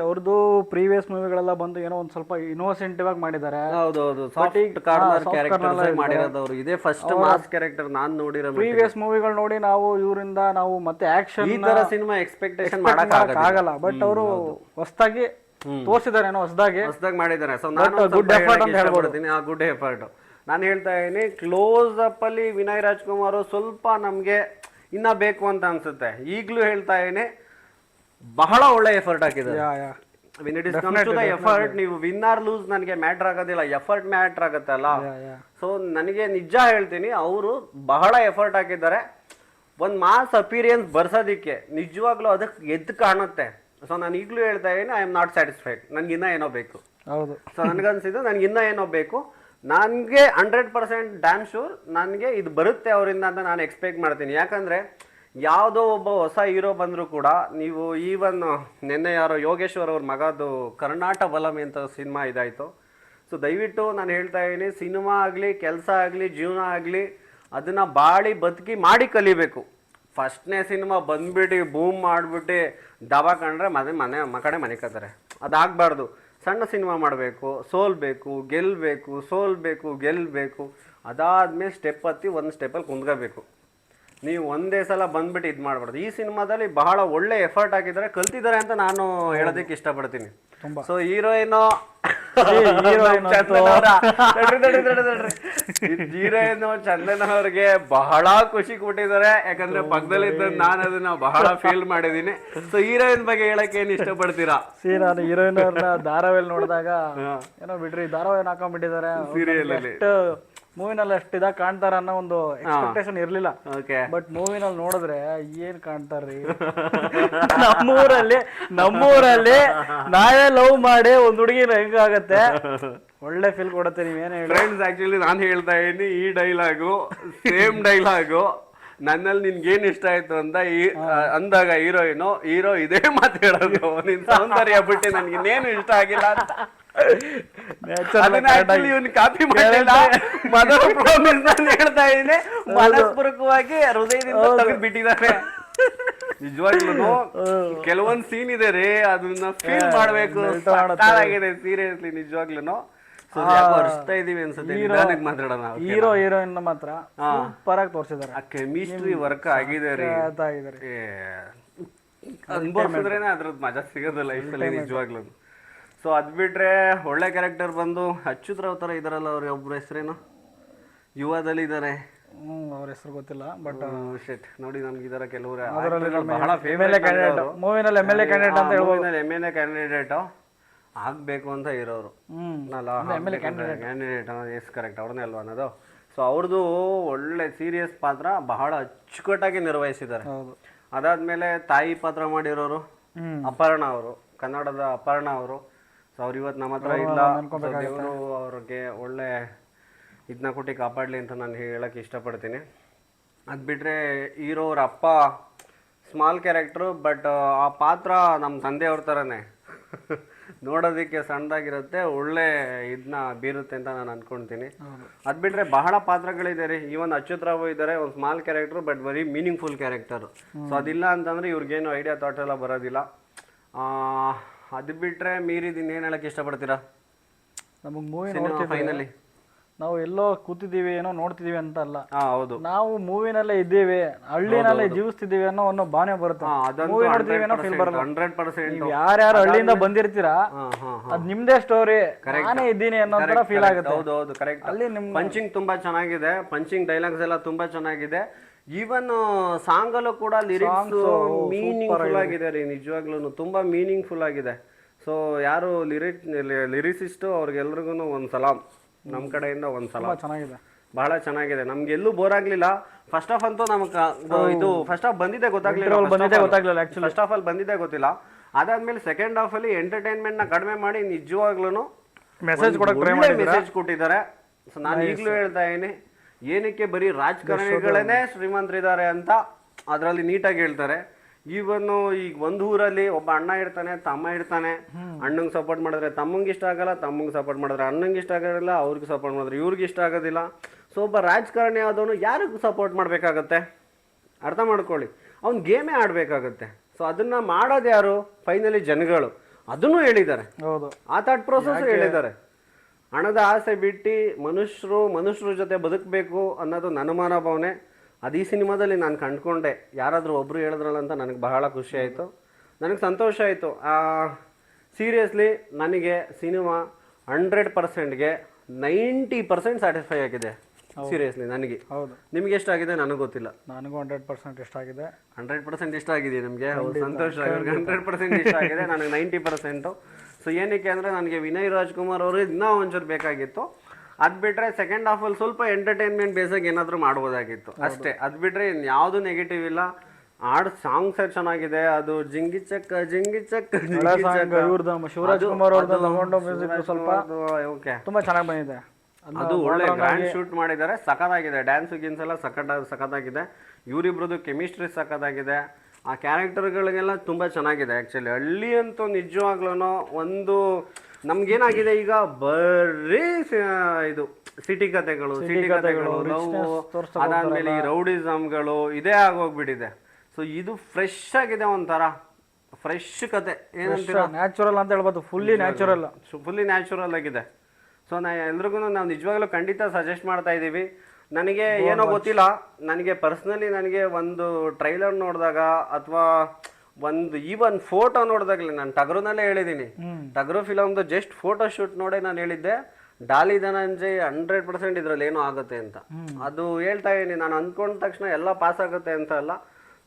ಅವ್ರದ್ದು ಪ್ರೀವಿಯಸ್ ಮೂವಿಗಳೆಲ್ಲ ಬಂದು ಏನೋ ಒಂದ್ ಸ್ವಲ್ಪ ಇನ್ನೋಸೆಂಟಿವ್ ಆಗಿ ಮಾಡಿದ್ದಾರೆ. ಹೌದೌದು, ಸಾಫ್ಟ್ ಕಾರ್ನರ್ ಕ್ಯಾರೆಕ್ಟರ್ ಮಾಡಿರೋದವ್ರು. ಇದೇ ಫಸ್ಟ್ ಮಾಸ್ ಕ್ಯಾರೆಕ್ಟರ್ ನಾನು ನೋಡಿರೋ. ಪ್ರೀವಿಯಸ್ ಮೂವಿಗಳು ನೋಡಿ ನಾವು ಇವರಿಂದ ನಾವು ಮತ್ತೆ ಆಕ್ಷನ್ ಈ ತರ ಸಿನಿಮಾ ಎಕ್ಸ್ಪೆಕ್ಟೇಷನ್ ಮಾಡಕ್ ಆಗಲ್ಲ. ಬಟ್ ಅವರು ಹೊಸದಾಗಿ ತೋರಿಸಿದ್ದಾರೆ, ಏನೋ ಹೊಸದಾಗಿ ಮಾಡಿದ್ದಾರೆ. ಸೊ ನಾನು ಗುಡ್ ಎಫರ್ಟ್ ಅಂತ ಹೇಳ್ಕೊಡ್ತೀನಿ. ಆ ಗುಡ್ ಎಫರ್ಟ್ ನಾನು ಹೇಳ್ತಾ ಇದೀನಿ. ಕ್ಲೋಸ್ ಅಪ್ ಅಲ್ಲಿ ವಿನಯ್ ರಾಜ್ಕುಮಾರ್ ಸ್ವಲ್ಪ ನಮ್ಗೆ ಇನ್ನ ಬೇಕು ಅಂತ ಅನ್ಸುತ್ತೆ. ಈಗಲೂ ಹೇಳ್ತಾ ಇದೀನಿ, ಬಹಳ ಒಳ್ಳೆ ಎಫರ್ಟ್ ಹಾಕಿದ್ದಾರೆ. ಎಫರ್ಟ್ ನೀವು ವಿನ್ ಆರ್ ಲೂಸ್ ನನಗೆ ಮ್ಯಾಟ್ರ್ ಆಗೋದಿಲ್ಲ, ಎಫರ್ಟ್ ಮ್ಯಾಟ್ರ್ ಆಗುತ್ತಲ್ಲ. ಸೊ ನನಗೆ ನಿಜ ಹೇಳ್ತೀನಿ, ಅವರು ಬಹಳ ಎಫರ್ಟ್ ಹಾಕಿದ್ದಾರೆ. ಒಂದು ಮಾಸ್ ಅಪೀರಿಯನ್ಸ್ ಬರ್ಸೋದಿಕ್ಕೆ ನಿಜವಾಗ್ಲೂ ಅದಕ್ಕೆ ಎದ್ದು ಕಾಣುತ್ತೆ. ಸೊ ನಾನು ಈಗಲೂ ಹೇಳ್ತಾ ಇದ್ದೀನಿ, ಐ ಆಮ್ ನಾಟ್ ಸ್ಯಾಟಿಸ್ಫೈಡ್, ನನಗಿನ್ನ ಏನೋ ಬೇಕು. ಹೌದು. ಸೊ ನನಗನ್ಸಿದ್ದು ನನಗಿನ್ನ ಏನೋ ಬೇಕು. ನನಗೆ 100% ಡ್ಯಾಮ್ ಶೂರ್ ನನಗೆ ಇದು ಬರುತ್ತೆ ಅವರಿಂದ ಅಂತ ನಾನು ಎಕ್ಸ್ಪೆಕ್ಟ್ ಮಾಡ್ತೀನಿ. ಯಾಕಂದರೆ ಯಾವುದೋ ಒಬ್ಬ ಹೊಸ ಹೀರೋ ಬಂದರೂ ಕೂಡ, ನೀವು ಈವನ್ ನಿನ್ನೆ ಯಾರೋ ಯೋಗೇಶ್ವರ್ ಅವ್ರ ಮಗದು ಕರ್ನಾಟ ಬಲಮಿ ಅಂತ ಸಿನಿಮಾ ಇದಾಯಿತು. ಸೊ ದಯವಿಟ್ಟು ನಾನು ಹೇಳ್ತಾ ಇದ್ದೀನಿ, ಸಿನಿಮಾ ಆಗಲಿ, ಕೆಲಸ ಆಗಲಿ, ಜೀವನ ಆಗಲಿ, ಅದನ್ನು ಬಾಳಿ ಬದುಕಿ ಮಾಡಿ ಕಲಿಬೇಕು. ಫಸ್ಟ್ನೇ ಸಿನಿಮಾ ಬಂದ್ಬಿಟ್ಟು ಬೂಮ್ ಮಾಡಿಬಿಟ್ಟು ದಬಾ ಕಂಡ್ರೆ ಮನೆ ಕತ್ತಾರೆ. ಅದಾಗಬಾರ್ದು. ಸಣ್ಣ ಸಿನಿಮಾ ಮಾಡಬೇಕು, ಸೋಲ್ಬೇಕು, ಗೆಲ್ಲಬೇಕು. ಅದಾದ್ಮೇಲೆ ಸ್ಟೆಪ್ ಹತ್ತಿ ಒಂದು ಸ್ಟೆಪ್ಪಲ್ಲಿ ಕುಂದ್ಕೋಬೇಕು. ನೀವು ಒಂದೇ ಸಲ ಬಂದ್ಬಿಟ್ಟು ಇದು ಮಾಡಬಾರ್ದು. ಈ ಸಿನಿಮಾದಲ್ಲಿ ಬಹಳ ಒಳ್ಳೆ ಎಫರ್ಟ್ ಹಾಕಿದ್ದಾರೆ, ಕಲ್ತಿದ್ದಾರೆ ಅಂತ ನಾನು ಹೇಳೋದಕ್ಕೆ ಇಷ್ಟಪಡ್ತೀನಿ. ಸೊ ಹೀರೋಯಿನ್ ಚಂದನ್ ಅವ್ರಿಗೆ ಬಹಳ ಖುಷಿ ಕೊಟ್ಟಿದ್ದಾರೆ. ಯಾಕಂದ್ರೆ ಪಕ್ಕದಲ್ಲಿದ್ದ ನಾನು ಅದನ್ನ ಬಹಳ ಫೀಲ್ ಮಾಡಿದೀನಿ. ಸೊ ಹೀರೋಯಿನ್ ಬಗ್ಗೆ ಹೇಳಕ್ ಏನ್ ಇಷ್ಟಪಡ್ತೀರಾ? ನಾನು ಹೀರೋಯಿನ್ ಅವ್ರನ್ನ ಧಾರಾವಾಹಿ ನೋಡಿದಾಗ ಏನೋ ಬಿಡ್ರಿ ಧಾರಾವಾಹಿ ಹಾಕೊಂಡ್ಬಿಟ್ಟಿದ್ದಾರೆ, ಸೀರಿಯಲ್ ಮೂವಿನಲ್ಲಿ ಅಷ್ಟು ಇದಾಗ ಕಾಣ್ತಾರ ಅನ್ನೋ ಒಂದು ಎಕ್ಸ್ಪೆಕ್ಟೇಷನ್ ಇರ್ಲಿಲ್ಲ. ಬಟ್ ಮೂವಿನಲ್ಲಿ ನೋಡಿದ್ರೆ ಏನ್ ಕಾಣ್ತಾರ್ರಿ. ನಮ್ಮೂರಲ್ಲಿ ನಾವೇ ಲವ್ ಮಾಡಿ ಒಂದ್ ಹುಡುಗಿನ ಹೆಂಗಾಗತ್ತೆ, ಒಳ್ಳೆ ಫೀಲ್ ಕೊಡುತ್ತೆ. ನೀವೇನು ಹೇಳಿ ಫ್ರೆಂಡ್ಸ್, ಆಕ್ಚುಲಿ ನಾನು ಹೇಳ್ತಾ ಇದ್ದೀನಿ, ಈ ಡೈಲಾಗು ಸೇಮ್ ಡೈಲಾಗು ನನ್ನಲ್ಲಿ ನಿನ್ಗೇನ್ ಇಷ್ಟ ಆಯ್ತು ಅಂತ ಅಂದಾಗ ಹೀರೋ ಇದೇ ಮಾತು ಹೇಳೋದು, ನಿನ್ ಸೌಂದರ್ಯ ಬಿಟ್ಟು ನನ್ಗೆ ಇನ್ನೇನು ಇಷ್ಟ ಆಗಿಲ್ಲ ಅಂತ. ಕಾಪಿ ಮಾಡಿಲ್ಲ, ಹೇಳ್ತಾ ಇದ್ದೀನಿ, ಮನಸ್ಪೂರ್ವಕವಾಗಿ ಹೃದಯದಿಂದ ತೆಗೆದು ಬಿಟ್ಟಿದ್ದಾರೆ. ನಿಜವಾಗ್ಲೂ ಕೆಲವೊಂದ್ ಸೀನ್ ಇದೆ ರೀ, ಅದನ್ನ ಫೀಲ್ ಮಾಡ್ಬೇಕು. ಆಗಿದೆ ಸೀರಿಯಸ್ಲಿ, ನಿಜವಾಗ್ಲೂ ಇದೀವಿ ಅನ್ಸುತ್ತೆ. ಹೀರೋ ಹೀರೋಯಿನ್ ಮಾತ್ರ ಸೂಪರ್ ಆಗಿ ತೋರಿಸಿದ್ದಾರೆ. ಆ ಕೆಮಿಸ್ಟ್ರಿ ವರ್ಕ್ ಆಗಿದೆ ರೀ, ಅನ್ಭವಿಸಿದ್ರೇನೆ ಅದ್ರದ್ದು ಮಜಾ ಸಿಗೋದು ಲೈಫಲ್ಲಿ ನಿಜವಾಗ್ಲೂ. ಸೊ ಅದ್ ಬಿಟ್ರೆ ಒಳ್ಳೆ ಕ್ಯಾರೆಕ್ಟರ್ ಬಂದು ಅಚ್ಯುತ್ ರಾವ್ ತರ ಇದಾರಲ್ಲ, ಅವ್ರ ಒಬ್ರು ಹೆಸರೇನು ಯುವದಲ್ಲಿ ಇದಾರೆ, ಅವ್ರ ಹೆಸರು ಗೊತ್ತಿಲ್ಲ. ಬಟ್ ಶೆಟ್ ನೋಡಿ, ನಮ್ಗೆ ಇದರ ಕೆಲವರು ಬಹಳ ಮೂವಿನಲ್ಲಿ MLA ಕ್ಯಾಂಡಿಡೇಟ್ ಅಂತ ಹೇಳ್ಬೋದು. MLA ಕ್ಯಾಂಡಿಡೇಟ್ ಆಗ್ಬೇಕು ಅಂತ ಇರೋರು ಕ್ಯಾಂಡಿಡೇಟ್ ಎಸ್ ಕರೆಕ್ಟ್, ಅವ್ರನ್ನೇ ಅಲ್ವಾ ಅನ್ನೋದು. ಸೊ ಅವ್ರದ್ದು ಒಳ್ಳೆ ಸೀರಿಯಸ್ ಪಾತ್ರ ಬಹಳ ಅಚ್ಚುಕಟ್ಟಾಗಿ ನಿರ್ವಹಿಸಿದ್ದಾರೆ. ಅದಾದ್ಮೇಲೆ ತಾಯಿ ಪಾತ್ರ ಮಾಡಿರೋರು ಅಪರ್ಣ ಅವರು, ಕನ್ನಡದ ಅಪರ್ಣ ಅವರು. ಸೊ ಅವ್ರು ಇವತ್ತು ನಮ್ಮ ಹತ್ರ ಇಲ್ಲ. ದೇವರು ಅವ್ರಿಗೆ ಒಳ್ಳೆ ಇದನ್ನ ಕೊಟ್ಟು ಕಾಪಾಡಲಿ ಅಂತ ನಾನು ಹೇಳಕ್ಕೆ ಇಷ್ಟಪಡ್ತೀನಿ. ಅದು ಬಿಟ್ಟರೆ ಹೀರೋ ಅವ್ರ ಅಪ್ಪ ಸ್ಮಾಲ್ ಕ್ಯಾರೆಕ್ಟ್ರು, ಬಟ್ ಆ ಪಾತ್ರ ನಮ್ಮ ತಂದೆಯವ್ರ ಥರನೇ ನೋಡೋದಕ್ಕೆ ಸಣ್ಣದಾಗಿರುತ್ತೆ, ಒಳ್ಳೆ ಇದನ್ನ ಬೀರುತ್ತೆ ಅಂತ ನಾನು ಅಂದ್ಕೊಳ್ತೀನಿ. ಅದು ಬಿಟ್ಟರೆ ಬಹಳ ಪಾತ್ರಗಳಿದೆ ರೀ. ಈವನ್ ಅಚ್ಯುತ್ ರಾವ್ ಇದ್ದಾರೆ, ಒಂದು small character but very meaningful character. So ಅದಿಲ್ಲ ಅಂತಂದರೆ ಇವ್ರಿಗೇನು ಐಡಿಯಾ ಥಾಟ್ ಎಲ್ಲ ಬರೋದಿಲ್ಲ. ಅದು ಬಿಟ್ಟರೆ ಮೀರಿದ ಇನ್ನೇನು ಹೇಳಕ್ಕೆ ಇಷ್ಟಪಡ್ತೀರಾ? ನಮಗೆ ಮೂವಿ ಫೈನಲಿ ನಾವು ಎಲ್ಲೋ ಕೂತಿದ್ದೀವಿ ಏನೋ ನೋಡ್ತಿದೀವಿ ಅಂತ ಅಲ್ಲ, ಹೌದು, ನಾವು ಮೂವಿನಲ್ಲೇ ಇದ್ದೀವಿ, ಹಳ್ಳಿನಲ್ಲೇ ಜೀವಿಸ್ತಿದ್ದೀವಿ ಅನ್ನೋ ಒಂದು ಭಾವನೆ ಬರುತ್ತೆ. ಮೂವಿ ನೋಡ್ತೀವಿ ಅನ್ನೋ ಫೀಲ್ ಬರಲ್ಲ. 100%. ನೀವು ಯಾರ್ಯಾರು ಹಳ್ಳಿಯಿಂದ ಬಂದಿರ್ತೀರಾ ಅದ್ ನಿಮ್ದೇ ಸ್ಟೋರಿ, ನಾನೇ ಇದ್ದೀನಿ ಅನ್ನೋ ತರ ಫೀಲ್ ಆಗುತ್ತೆ. ಹೌದು, ಕರೆಕ್ಟ್. ಅಲ್ಲಿ ನಿಮ್ ಪಂಚಿಂಗ್ ತುಂಬಾ ಚೆನ್ನಾಗಿದೆ, ಪಂಚಿಂಗ್ ಡೈಲಾಗ್ಸ್ ಎಲ್ಲ ತುಂಬಾ ಚೆನ್ನಾಗಿದೆ. ಈವನ್ ಸಾಂಗ್ ಅಲ್ಲೂ ಕೂಡ ಲಿರಿಕ್ಸ್ ಮೀನಿಂಗ್ಫುಲ್ ಆಗಿದೆ ರೀ, ನಿಜವಾಗ್ಲೂ ತುಂಬಾ ಮೀನಿಂಗ್ಫುಲ್ ಆಗಿದೆ. ಸೊ ಯಾರು ಲಿರಿಸಿಸ್ಟು ಅವ್ರಿಗೆಲ್ರಿಗೂ ಒಂದು ಸಲಾಮ್ ನಮ್ಮ ಕಡೆಯಿಂದ, ಒಂದು ಸಲಾಮ್. ಚೆನ್ನಾಗಿದೆ, ಬಹಳ ಚೆನ್ನಾಗಿದೆ. ನಮ್ಗೆ ಎಲ್ಲೂ ಬೋರ್ ಆಗ್ಲಿಲ್ಲ. ಫಸ್ಟ್ ಆಫ್ ಅಂತೂ ನಮ್ಗೆ ಇದು ಫಸ್ಟ್ ಆಫ್ ಬಂದಿದ್ದೆ ಗೊತ್ತಾಗ್ಲಿಲ್ಲ, ಫಸ್ಟ್ ಆಫ್ ಅಲ್ಲಿ ಬಂದಿದ್ದೆ ಗೊತ್ತಿಲ್ಲ. ಅದಾದ್ಮೇಲೆ ಸೆಕೆಂಡ್ ಹಾಫ್ ಅಲ್ಲಿ ಎಂಟರ್ಟೈನ್ಮೆಂಟ್ ನ ಕಡಿಮೆ ಮಾಡಿ ನಿಜವಾಗ್ಲೂ ಮೆಸೇಜ್ ಕೊಟ್ಟಿದ್ದಾರೆ. ಸೊ ನಾನು ಈಗಲೂ ಹೇಳ್ತಾ ಇದೀನಿ, ಏನಕ್ಕೆ ಬರೀ ರಾಜಕಾರಣಿಗಳೇನೆ ಶ್ರೀಮಂತರಿದ್ದಾರೆ ಅಂತ ಅದರಲ್ಲಿ ನೀಟಾಗಿ ಹೇಳ್ತಾರೆ. ಈವನ್ ಈಗ ಒಂದು ಊರಲ್ಲಿ ಒಬ್ಬ ಅಣ್ಣ ಇರ್ತಾನೆ, ತಮ್ಮ ಇರ್ತಾನೆ. ಅಣ್ಣಂಗೆ ಸಪೋರ್ಟ್ ಮಾಡಿದ್ರೆ ತಮ್ಮಂಗೆ ಇಷ್ಟ ಆಗಲ್ಲ, ತಮ್ಮಂಗೆ ಸಪೋರ್ಟ್ ಮಾಡಿದ್ರೆ ಅಣ್ಣಂಗೆ ಇಷ್ಟ ಆಗೋದಿಲ್ಲ, ಅವ್ರಿಗೆ ಸಪೋರ್ಟ್ ಮಾಡಿದ್ರೆ ಇವ್ರಿಗೆ ಇಷ್ಟ ಆಗೋದಿಲ್ಲ. ಸೊ ಒಬ್ಬ ರಾಜಕಾರಣಿ ಆದವನು ಯಾರಿಗೂ ಸಪೋರ್ಟ್ ಮಾಡಬೇಕಾಗತ್ತೆ? ಅರ್ಥ ಮಾಡ್ಕೊಳ್ಳಿ, ಅವ್ನು ಗೇಮೇ ಆಡಬೇಕಾಗತ್ತೆ. ಸೊ ಅದನ್ನ ಮಾಡೋದು ಯಾರು? ಫೈನಲಿ ಜನಗಳು. ಅದನ್ನು ಹೇಳಿದ್ದಾರೆ, ಆ ಥಾಟ್ ಪ್ರೋಸೆಸ್ ಹೇಳಿದ್ದಾರೆ. ಹಣದ ಆಸೆ ಬಿಟ್ಟು ಮನುಷ್ಯರ ಜೊತೆ ಬದುಕಬೇಕು ಅನ್ನೋದು ನನ್ನ ಮನೋಭಾವನೆ. ಅದು ಈ ಸಿನಿಮಾದಲ್ಲಿ ನಾನು ಕಂಡುಕೊಂಡೆ. ಯಾರಾದರೂ ಒಬ್ಬರು ಹೇಳಿದ್ರಲ್ಲ ಅಂತ ನನಗೆ ಬಹಳ ಖುಷಿ ಆಯಿತು, ನನಗೆ ಸಂತೋಷ ಆಯಿತು. ಸೀರಿಯಸ್ಲಿ ನನಗೆ ಸಿನಿಮಾ 100%ಗೆ 90% ಸ್ಯಾಟಿಸ್ಫೈ ಆಗಿದೆ. ಸೀರಿಯಸ್ಲಿ ನನಗೆ. ನಿಮ್ಗೆ ಎಷ್ಟಾಗಿದೆ ನನಗೆ ಗೊತ್ತಿಲ್ಲ. ನನಗೂ 100% ಇಷ್ಟ ಆಗಿದೆ. 100% ಇಷ್ಟ ಆಗಿದೆ ನಿಮಗೆ? ಸಂತೋಷ. 100% ಇಷ್ಟ ಆಗಿದೆ, ನನಗೆ 90%. ಸೊ ಏನಕ್ಕೆ ಅಂದರೆ ನನಗೆ ವಿನಯ್ ರಾಜ್ಕುಮಾರ್ ಅವರು ಇನ್ನೂ ಒಂಚೂರು ಬೇಕಾಗಿತ್ತು. ಅದು ಬಿಟ್ಟರೆ ಸೆಕೆಂಡ್ ಹಾಫಲ್ಲಿ ಸ್ವಲ್ಪ ಎಂಟರ್ಟೈನ್ಮೆಂಟ್ ಬೇಸಾಗಿ ಏನಾದರೂ ಮಾಡ್ಬೋದಾಗಿತ್ತು ಅಷ್ಟೇ. ಅದು ಬಿಟ್ಟರೆ ಯಾವುದು ನೆಗೆಟಿವ್ ಇಲ್ಲ. ಸಾಂಗ್ಸ್ ಚೆನ್ನಾಗಿದೆ. ಅದು ಜಿಂಗಿ ಚಕ್ ಶಿವರಾಜ್ ಕುಮಾರ್ ಅವ್ರದ್ದು ಸ್ವಲ್ಪ ತುಂಬಾ ಚೆನ್ನಾಗಿ ಬಂದಿದೆ. ಅದು ಒಳ್ಳೆ ಗ್ರ್ಯಾಂಡ್ ಶೂಟ್ ಮಾಡಿದ್ದಾರೆ, ಸಖತ್ತಾಗಿದೆ. ಡ್ಯಾನ್ಸ್ ಗಿನ್ಸ್ ಎಲ್ಲ ಸಖತ್ತಾಗಿದೆ. ಇವರಿಬ್ರದ್ದು ಕೆಮಿಸ್ಟ್ರಿ ಸಖತ್ತಾಗಿದೆ. ಆ ಕ್ಯಾರೆಕ್ಟರ್ಗಳಿಗೆಲ್ಲ ತುಂಬ ಚೆನ್ನಾಗಿದೆ. ಆ್ಯಕ್ಚುಲಿ ಹಳ್ಳಿ ಅಂತೂ ನಿಜವಾಗ್ಲೂ ಒಂದು ನಮ್ಗೇನಾಗಿದೆ ಈಗ, ಬರೀ ಇದು ಸಿಟಿ ಕಥೆಗಳು, ಅದಾದ್ಮೇಲೆ ಈ ರೌಡಿಸಮ್ಗಳು ಇದೇ ಆಗೋಗ್ಬಿಟ್ಟಿದೆ. ಸೊ ಇದು ಫ್ರೆಶ್ ಆಗಿದೆ, ಒಂಥರ ಫ್ರೆಶ್ ಕತೆ. ಏನಂತೀರ? ನ್ಯಾಚುರಲ್ ಅಂತ ಹೇಳ್ಬೋದು. ಫುಲ್ಲಿ ನ್ಯಾಚುರಲ್ ಆಗಿದೆ. ಸೊ ಎಲ್ರಿಗೂ ನಾವು ನಿಜವಾಗ್ಲೂ ಖಂಡಿತ ಸಜೆಸ್ಟ್ ಮಾಡ್ತಾ ಇದ್ದೀವಿ. ನನಗೆ ಏನೋ ಗೊತ್ತಿಲ್ಲ, ನನಗೆ ಪರ್ಸ್ನಲಿ ನನಗೆ ಒಂದು ಟ್ರೈಲರ್ ನೋಡಿದಾಗ ಅಥವಾ ಈವನ್ ಫೋಟೋ ನೋಡಿದಾಗಲೇ, ನಾನು ಟಗರುನಲ್ಲೇ ಹೇಳಿದ್ದೀನಿ, ಟಗರು ಫಿಲಮ್ದು ಜಸ್ಟ್ ಫೋಟೋ ಶೂಟ್ ನೋಡೇ ನಾನು ಹೇಳಿದ್ದೆ ಡಾಲಿ ಧನಂಜಯ್ 100% ಇದರಲ್ಲಿ ಏನೋ ಆಗುತ್ತೆ ಅಂತ. ಅದು ಹೇಳ್ತಾ ಇದ್ದೀನಿ. ನಾನು ಅಂದ್ಕೊಂಡ ತಕ್ಷಣ ಎಲ್ಲ ಪಾಸ್ ಆಗುತ್ತೆ ಅಂತ ಅಲ್ಲ,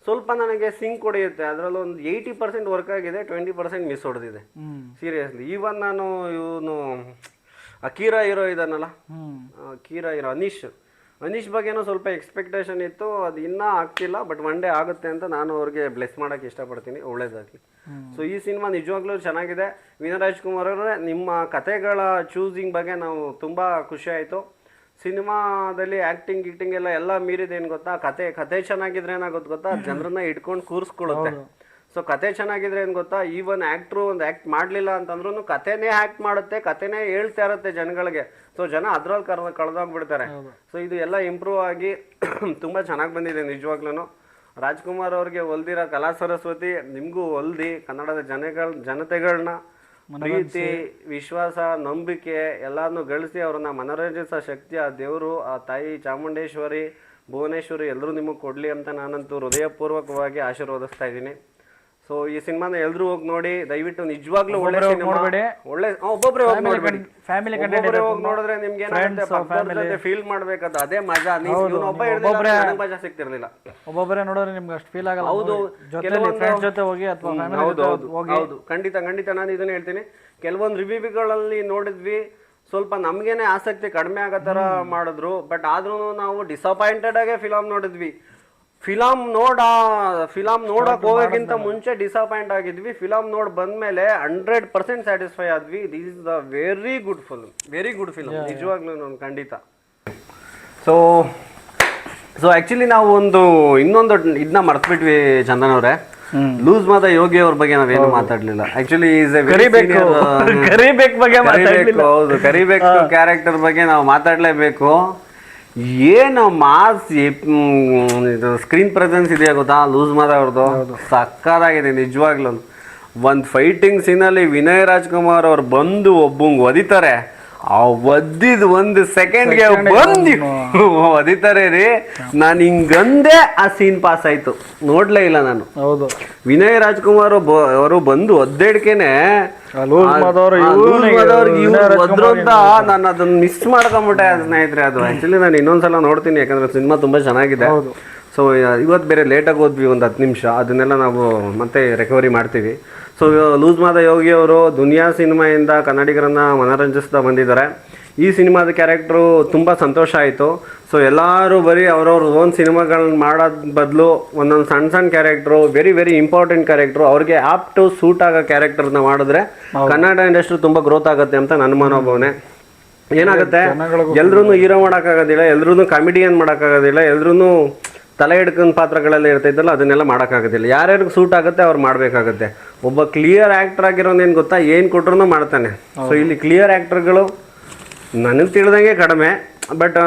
ಸ್ವಲ್ಪ ನನಗೆ ಸಿಂಕ್ ಹೊಡೆಯುತ್ತೆ. ಅದರಲ್ಲಿ ಒಂದು 80% ವರ್ಕ್ ಆಗಿದೆ, 20% ಮಿಸ್ ಹೊಡೆದಿದೆ. ಸೀರಿಯಸ್ಲಿ. ಈವನ್ ನಾನು ಇವನು ಕೀರಾ ಹೀರೋ ಇದಾನಲ್ಲ, ಕೀರಾ ಹೀರೋ ಅನೀಶ್ ಬಗ್ಗೆನೂ ಸ್ವಲ್ಪ ಎಕ್ಸ್ಪೆಕ್ಟೇಷನ್ ಇತ್ತು. ಅದು ಇನ್ನೂ ಆಗ್ತಿಲ್ಲ, ಬಟ್ ಒನ್ ಡೇ ಆಗುತ್ತೆ ಅಂತ ನಾನು ಅವ್ರಿಗೆ ಬ್ಲೆಸ್ ಮಾಡೋಕ್ಕೆ ಇಷ್ಟಪಡ್ತೀನಿ. ಒಳ್ಳೇದಾಗಲಿ. ಸೊ ಈ ಸಿನಿಮಾ ನಿಜವಾಗ್ಲೂ ಚೆನ್ನಾಗಿದೆ. ವಿನಯ್ ರಾಜ್ಕುಮಾರ್ ಅವರೇ, ನಿಮ್ಮ ಕತೆಗಳ ಚೂಸಿಂಗ್ ಬಗ್ಗೆ ನಾವು ತುಂಬ ಖುಷಿ ಆಯಿತು. ಸಿನಿಮಾದಲ್ಲಿ ಗಿಕ್ಟಿಂಗ್ ಎಲ್ಲ ಮೀರಿದೇನು ಗೊತ್ತಾ, ಕತೆ ಚೆನ್ನಾಗಿದ್ರೆ ಏನಾಗುತ್ತೆ ಗೊತ್ತಾ, ಜನರನ್ನ ಇಟ್ಕೊಂಡು ಕೂರಿಸ್ಕೊಳ್ಳುತ್ತೆ. ಸೊ ಕತೆ ಚೆನ್ನಾಗಿದ್ರೆ ಏನು ಗೊತ್ತಾ, ಈವನ್ ಆ್ಯಕ್ಟ್ರು ಒಂದು ಆ್ಯಕ್ಟ್ ಮಾಡಲಿಲ್ಲ ಅಂತಂದ್ರೂ ಕತೆನೇ ಆ್ಯಕ್ಟ್ ಮಾಡುತ್ತೆ, ಕತೆನೇ ಹೇಳ್ತಾ ಇರುತ್ತೆ ಜನಗಳಿಗೆ. ಸೊ ಜನ ಅದ್ರಲ್ಲಿ ಕಳೆದೋಗ್ಬಿಡ್ತಾರೆ. ಸೊ ಇದು ಎಲ್ಲ ಇಂಪ್ರೂವ್ ಆಗಿ ತುಂಬ ಚೆನ್ನಾಗಿ ಬಂದಿದೆ ನಿಜವಾಗ್ಲೂ. ರಾಜ್ಕುಮಾರ್ ಅವ್ರಿಗೆ ಹೊಲ್ದಿರೋ ಕಲಾ ಸರಸ್ವತಿ ನಿಮಗೂ ಹೊಲ್ದಿ ಕನ್ನಡದ ಜನತೆಗಳನ್ನ ಪ್ರೀತಿ, ವಿಶ್ವಾಸ, ನಂಬಿಕೆ ಎಲ್ಲಾನು ಗಳಿಸಿ ಅವ್ರನ್ನ ಮನೋರಂಜಿಸೋ ಶಕ್ತಿ ಆ ದೇವರು, ಆ ತಾಯಿ ಚಾಮುಂಡೇಶ್ವರಿ, ಭುವನೇಶ್ವರಿ ಎಲ್ಲರೂ ನಿಮಗೆ ಕೊಡಲಿ ಅಂತ ನಾನಂತೂ ಹೃದಯಪೂರ್ವಕವಾಗಿ ಆಶೀರ್ವದಿಸ್ತಾ ಇದ್ದೀನಿ. ಸೊ ಈ ಸಿನಿಮಾನ ಎಲ್ರೂ ಹೋಗಿ ನೋಡಿ ದಯವಿಟ್ಟು. ನಿಜವಾಗ್ಲೂ ಒಳ್ಳೆ ಸಿನಿಮಾ, ಒಳ್ಳೆ ಒಬ್ಬೊಬ್ಬರೇ ಹೋಗಿ ನೋಡಿದ್ರೆ ನಿಮ್ಗೆ ಏನಾಗುತ್ತೆ, ಫೀಲ್ ಮಾಡ್ಬೇಕಂತ ಅದೇ ಮಜಾ. ಒಬ್ಬ ಮಜಾ ಸಿಗ್ತಿರ್ಲಿಲ್ಲ, ಒಬ್ಬೊಬ್ಬರೇ ನೋಡಿದ್ರೆ ನಿಮ್ಗೆ ಅಷ್ಟು ಫೀಲ್ ಆಗಲ್ಲ. ಹೌದು, ಹೌದು, ಖಂಡಿತ. ನಾನು ಇದನ್ನ ಹೇಳ್ತೀನಿ, ಕೆಲವೊಂದು ರಿವ್ಯೂಗಳಲ್ಲಿ ನೋಡಿದ್ವಿ, ಸ್ವಲ್ಪ ನಮ್ಗೇನೆ ಆಸಕ್ತಿ ಕಡಿಮೆ ಆಗೋ ಥರ ಮಾಡಿದ್ರು. ಬಟ್ ಆದ್ರೂ ನಾವು ಡಿಸಪಾಯಿಂಟೆಡ್ ಆಗೇ ಫಿಲಮ್ ನೋಡಿದ್ವಿ. ಫಿಲಮ್ ನೋಡಕ್ ಹೋಗೋಕ್ಕಿಂತ ಮುಂಚೆ ಡಿಸಪಾಯಿಂಟ್ ಆಗಿದ್ವಿ. ಫಿಲಮ್ ನೋಡಿ ಬಂದ್ಮೇಲೆ 100% ಸ್ಯಾಟಿಸ್ಫೈ ಆದ್ವಿ. This is the very good film ನಿಜವಾಗ್ಲೂ ನಾನು ಖಂಡಿತ. ಸೊ ಆಕ್ಚುಲಿ ನಾವು ಇನ್ನೊಂದು ಇದನ್ನ ಮರ್ತ್ಬಿಟ್ವಿ ಚಂದನ್ ಅವರೇ. ಲೂಸ್ ಮಾದ ಯೋಗಿ ಅವ್ರ ಬಗ್ಗೆ ನಾವೇನು ಮಾತಾಡ್ಲಿಲ್ಲ. ಆಕ್ಚುಲಿ ಹೌದು, ಕರಿಬೇಕು ಕ್ಯಾರೆಕ್ಟರ್ ಬಗ್ಗೆ ನಾವು ಮಾತಾಡ್ಲೇಬೇಕು. ಏನು ಮಾಸ್ ಇದು ಸ್ಕ್ರೀನ್ ಪ್ರೆಸೆನ್ಸ್ ಇದೆಯಾ ಗೊತ್ತಾ ಲೂಸ್ ಮಾದ ಅವ್ರದ್ದು, ಸಕ್ಕತ್ತಾಗಿದೆ ನಿಜವಾಗ್ಲೂ. ಒಂದು ಫೈಟಿಂಗ್ ಸೀನಲ್ಲಿ ವಿನಯ್ ರಾಜ್ಕುಮಾರ್ ಅವ್ರು ಬಂದು ಒಬ್ಬಂಗೆ ಒದಿತಾರೆ, ಒದ್ದಿದ್ ಒಂದು ಸೆಕೆಂಡ್ಗೆ ಬಂದು ಒದಿತಾರೆ ರೀ. ನಾನು ಹಿಂಗಂದೆ ಆ ಸೀನ್ ಪಾಸ್ ಆಯ್ತು, ನೋಡ್ಲೇ ಇಲ್ಲ ನಾನು. ಹೌದು, ವಿನಯ್ ರಾಜ್ಕುಮಾರ್ ಅವರು ಬಂದು ಒದ್ದೇಡ್ಕೆನೆ ಒದ್ರು ಅಂತ ನಾನು ಅದನ್ನ ಮಿಸ್ ಮಾಡ್ಕೊಂಬಿಟ್ಟೆ ಸ್ನೇಹಿತರೆ. ಅದು ಆಕ್ಚುಲಿ ನಾನು ಇನ್ನೊಂದ್ಸಲ ನೋಡ್ತೀನಿ, ಯಾಕಂದ್ರೆ ಸಿನಿಮಾ ತುಂಬಾ ಚೆನ್ನಾಗಿದೆ. ಸೊ ಇವತ್ತು ಬೇರೆ ಲೇಟಾಗಿ ಹೋದ್ವಿ ಒಂದು 10 ನಿಮಿಷ, ಅದನ್ನೆಲ್ಲ ನಾವು ಮತ್ತೆ ರಿಕವರಿ ಮಾಡ್ತೀವಿ. ಸೊ ಲೂಸ್ ಮಾದ ಯೋಗಿ ಅವರು ದುನಿಯಾ ಸಿನಿಮಾಯಿಂದ ಕನ್ನಡಿಗರನ್ನ ಮನರಂಜಿಸ್ತಾ ಬಂದಿದ್ದಾರೆ. ಈ ಸಿನಿಮಾದ ಕ್ಯಾರೆಕ್ಟ್ರು ತುಂಬ ಸಂತೋಷ ಆಯಿತು. ಸೊ ಎಲ್ಲರೂ ಬರೀ ಅವ್ರವ್ರ ಓನ್ ಸಿನಿಮಾಗಳನ್ನ ಮಾಡೋದ್ ಬದಲು ಒಂದೊಂದು ಸಣ್ಣ ಸಣ್ಣ character, very very important character, ಅವ್ರಿಗೆ ಆಪ್ ಟು ಸೂಟ್ ಆಗೋ ಕ್ಯಾರೆಕ್ಟರ್ನ ಮಾಡಿದ್ರೆ ಕನ್ನಡ ಇಂಡಸ್ಟ್ರಿ ತುಂಬ ಗ್ರೋತ್ ಆಗುತ್ತೆ ಅಂತ ನನ್ನ ಮನೋಭಾವನೆ. ಏನಾಗುತ್ತೆ, ಎಲ್ರೂ ಹೀರೋ ಮಾಡೋಕ್ಕಾಗೋದಿಲ್ಲ, ಎಲ್ರೂ ಕಾಮಿಡಿಯನ್ ಮಾಡೋಕ್ಕಾಗೋದಿಲ್ಲ, ಎಲ್ರೂ ತಲೆ ಹಿಡ್ಕೊಂಡ್ ಪಾತ್ರಗಳೆಲ್ಲ ಇರ್ತಾಯಿದ್ದಲ್ಲ ಅದನ್ನೆಲ್ಲ ಮಾಡೋಕ್ಕಾಗೋದಿಲ್ಲ. ಯಾರ್ಯಾರಿಗೆ ಸೂಟ್ ಆಗುತ್ತೆ ಅವ್ರು ಮಾಡಬೇಕಾಗುತ್ತೆ. ಒಬ್ಬ ಕ್ಲಿಯರ್ ಆ್ಯಕ್ಟರ್ ಆಗಿರೋನೇನು ಗೊತ್ತಾ, ಏನು ಕೊಟ್ರು ಮಾಡ್ತಾನೆ. ಸೊ ಇಲ್ಲಿ ಕ್ಲಿಯರ್ ಆ್ಯಕ್ಟರ್ಗಳು ನನಗೆ ತಿಳಿದಂಗೆ ಕಡಿಮೆ, ಬಟ್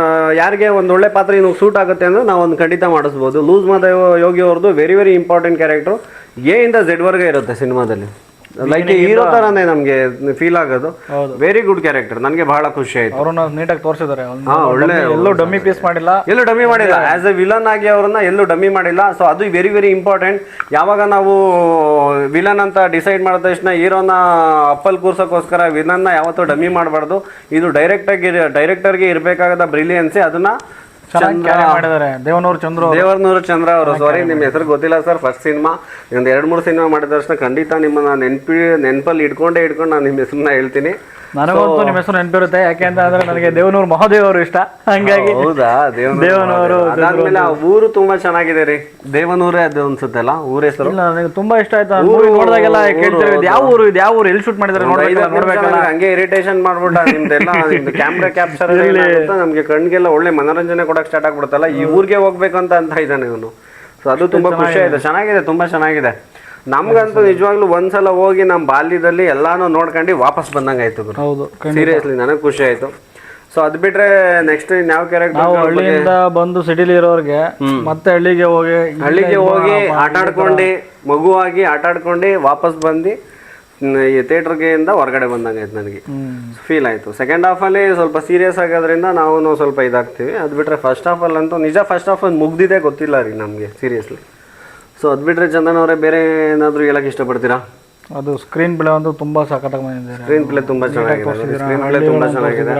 ಯಾರಿಗೆ ಒಂದು ಒಳ್ಳೆ ಪಾತ್ರ ಇನ್ನು ಸೂಟ್ ಆಗುತ್ತೆ ಅಂದರೆ ನಾವು ಒಂದು ಖಂಡಿತ ಮಾಡಿಸ್ಬೋದು. ಲೂಸ್ ಮಾದ ಯೋಗಿ ಅವ್ರದ್ದು very very important character, A ಇಂದ ಝೆಡ್ ವರ್ಗೆ ಇರುತ್ತೆ ಸಿನಿಮಾದಲ್ಲಿ. ಲೈಕ್ ಹೀರೋ ತರಾನೇ ನಮ್ಗೆ ಫೀಲ್ ಆಗೋದು. ವೆರಿ ಗುಡ್ ಕ್ಯಾರೆಕ್ಟರ್, ನನಗೆ ಬಹಳ ಖುಷಿ ಆಯ್ತು. ಅವ್ರನ್ನ ನೀಟಾಗಿ ತೋರಿಸಿದ್ದಾರೆ, ಒಳ್ಳೆ ಎಲ್ಲೂ ಡಮ್ಮಿ ಪೀಸ್ ಮಾಡಿಲ್ಲ, ಎಲ್ಲೂ ಡಮ್ಮಿ ಮಾಡಿಲ್ಲ. ಆಸ್ ಎ ವಿಲನ್ ಆಗಿ ಅವ್ರನ್ನ ಎಲ್ಲೂ ಡಮ್ಮಿ ಮಾಡಿಲ್ಲ. ಸೊ ಅದು ವೆರಿ ವೆರಿ ಇಂಪಾರ್ಟೆಂಟ್. ಯಾವಾಗ ನಾವು ವಿಲನ್ ಅಂತ ಡಿಸೈಡ್ ಮಾಡಿದ ತಕ್ಷಣ ಹೀರೋನ ಅಪ್ಪಲ್ ಕೂರ್ಸೋಕ್ಕೋಸ್ಕರ ವಿಲನ್ನ ಯಾವತ್ತೂ ಡಮ್ಮಿ ಮಾಡಬಾರ್ದು. ಇದು ಡೈರೆಕ್ಟರ್ಗೆ ಇರಬೇಕಾದ ಬ್ರಿಲಿಯನ್ಸಿ, ಅದನ್ನ ದೇವನೂರು ಚಂದ್ರ ಅವರು. ಸಾರಿ, ನಿಮ್ಮ ಹೆಸರು ಗೊತ್ತಿಲ್ಲ ಸರ್. ಫಸ್ಟ್ ಸಿನಿಮಾ ಒಂದು 2-3 ಸಿನಿಮಾ ಮಾಡಿದ ತಕ್ಷಣ ಖಂಡಿತ ನಿಮ್ಮನ್ನ ನೆನಪಲ್ಲಿ ಇಟ್ಕೊಂಡು ನಾನು ನಿಮ್ಮ ಹೆಸರನ್ನ ಹೇಳ್ತೀನಿ. ನನಗಂತೂ ನಿಮ್ಮ ಹೆಸರು ನೆನಪಿರುತ್ತೆ, ಯಾಕೆ ಅಂತ ಅಂದ್ರೆ ನನಗೆ ದೇವನೂರು ಮಹಾದೇವ್ ಅವರು ಇಷ್ಟ, ಹಂಗಾಗಿ. ಹೌದಾ, ದೇವನೂರು. ಅದಾದ್ಮೇಲೆ ಆ ಊರು ತುಂಬಾ ಚೆನ್ನಾಗಿದೆ ರೀ, ದೇವನೂರೇ ಅದು ಅನ್ಸುತ್ತಲ್ಲ ಊರ ಹೆಸರು. ನನಗೆ ತುಂಬಾ ಇಷ್ಟ ಆಯ್ತು. ನೋಡಿದಾಗೆಲ್ಲ ಕೇಳ್ತೀವಿ ಯಾವ ಊರು ಎಲ್ಲಿ ಶೂಟ್ ಮಾಡಿದ್ದಾರೆ ನೋಡ್ಬೇಕಲ್ಲ. ಹಂಗೆ ಇರಿಟೇಷನ್ ಮಾಡ್ಬಿಟ್ಟ ನಿಮ್ದೆಲ್ಲ ಕ್ಯಾಮ್ರಾ ಕ್ಯಾಪ್ಚರ್ ನಮ್ಗೆ ಕಣ್ಗೆಲ್ಲ ಒಳ್ಳೆ ಮನೋರಂಜನೆ ಕೊಡಕ್ ಸ್ಟಾರ್ಟ್ ಆಗ್ಬಿಡುತ್ತಲ್ಲ. ಈ ಊರಿಗೆ ಹೋಗ್ಬೇಕು ಅಂತ ಇದ್ದಾನೆ ಇವನು. ಸೊ ಅದು ತುಂಬಾ ಖುಷಿ ಆಯ್ತು, ಚೆನ್ನಾಗಿದೆ, ತುಂಬಾ ಚೆನ್ನಾಗಿದೆ. ನಮ್ಗಂತೂ ನಿಜವಾಗ್ಲೂ ಒಂದ್ಸಲ ಹೋಗಿ ನಮ್ಮ ಬಾಲ್ಯದಲ್ಲಿ ಎಲ್ಲಾನು ನೋಡ್ಕೊಂಡು ವಾಪಸ್ ಬಂದಂಗೆ ಆಯ್ತು. ಹೌದು, ಸೀರಿಯಸ್ಲಿ ನನಗೆ ಖುಷಿ ಆಯ್ತು. ಸೊ ಅದ್ ಬಿಟ್ರೆ ನೆಕ್ಸ್ಟ್ ಯಾವ ಕ್ಯಾರೆಕ್ಟರ್, ನಾವು ಹಳ್ಳಿಯಿಂದ ಬಂದು ಸಿಟಿಲಿ ಇರೋರ್ಗೆ ಮತ್ತೆ ಹಳ್ಳಿಗೆ ಹೋಗಿ ಆಟಾಡ್ಕೊಂಡು ಮಗುವಾಗಿ ಆಟಾಡ್ಕೊಂಡು ವಾಪಸ್ ಬಂದು ಈ ಥಿಯೇಟರ್ಗೆ ಇಂದ ಹೊರಗಡೆ ಬಂದಂಗೆ ಆಯ್ತು, ನನಗೆ ಫೀಲ್ ಆಯ್ತು. ಸೆಕೆಂಡ್ ಹಾಫ್ ಅಲ್ಲಿ ಸ್ವಲ್ಪ ಸೀರಿಯಸ್ ಆಗೋದ್ರಿಂದ ನಾವು ಸ್ವಲ್ಪ ಇದಾಗ್ತೀವಿ. ಅದ್ ಬಿಟ್ರೆ ಫಸ್ಟ್ ಹಾಫ್ ಅಲ್ಲಿ ಅಂತೂ ನಿಜ ಫಸ್ಟ್ ಹಾಫ್ ಮುಗ್ದಿದೆ ಗೊತ್ತಿಲ್ಲ ರೀ ನಮ್ಗೆ ಸೀರಿಯಸ್ಲಿ. ಸೊ ಅದ್ ಬಿಟ್ರೆ ಚಂದನ್ ಅವರೇ ಬೇರೆ ಏನಾದ್ರು ಹೇಳಕ್ ಇಷ್ಟಪಡ್ತೀರಾ? ಅದು ಸ್ಕ್ರೀನ್ ಪ್ಲೇ ಒಂದು ತುಂಬಾ ಸಖತ್ತಾಗಿ ಬಂದಿದೆ. ಸ್ಕ್ರೀನ್ ಪ್ಲೇ ತುಂಬಾ ಚೆನ್ನಾಗಿದೆ.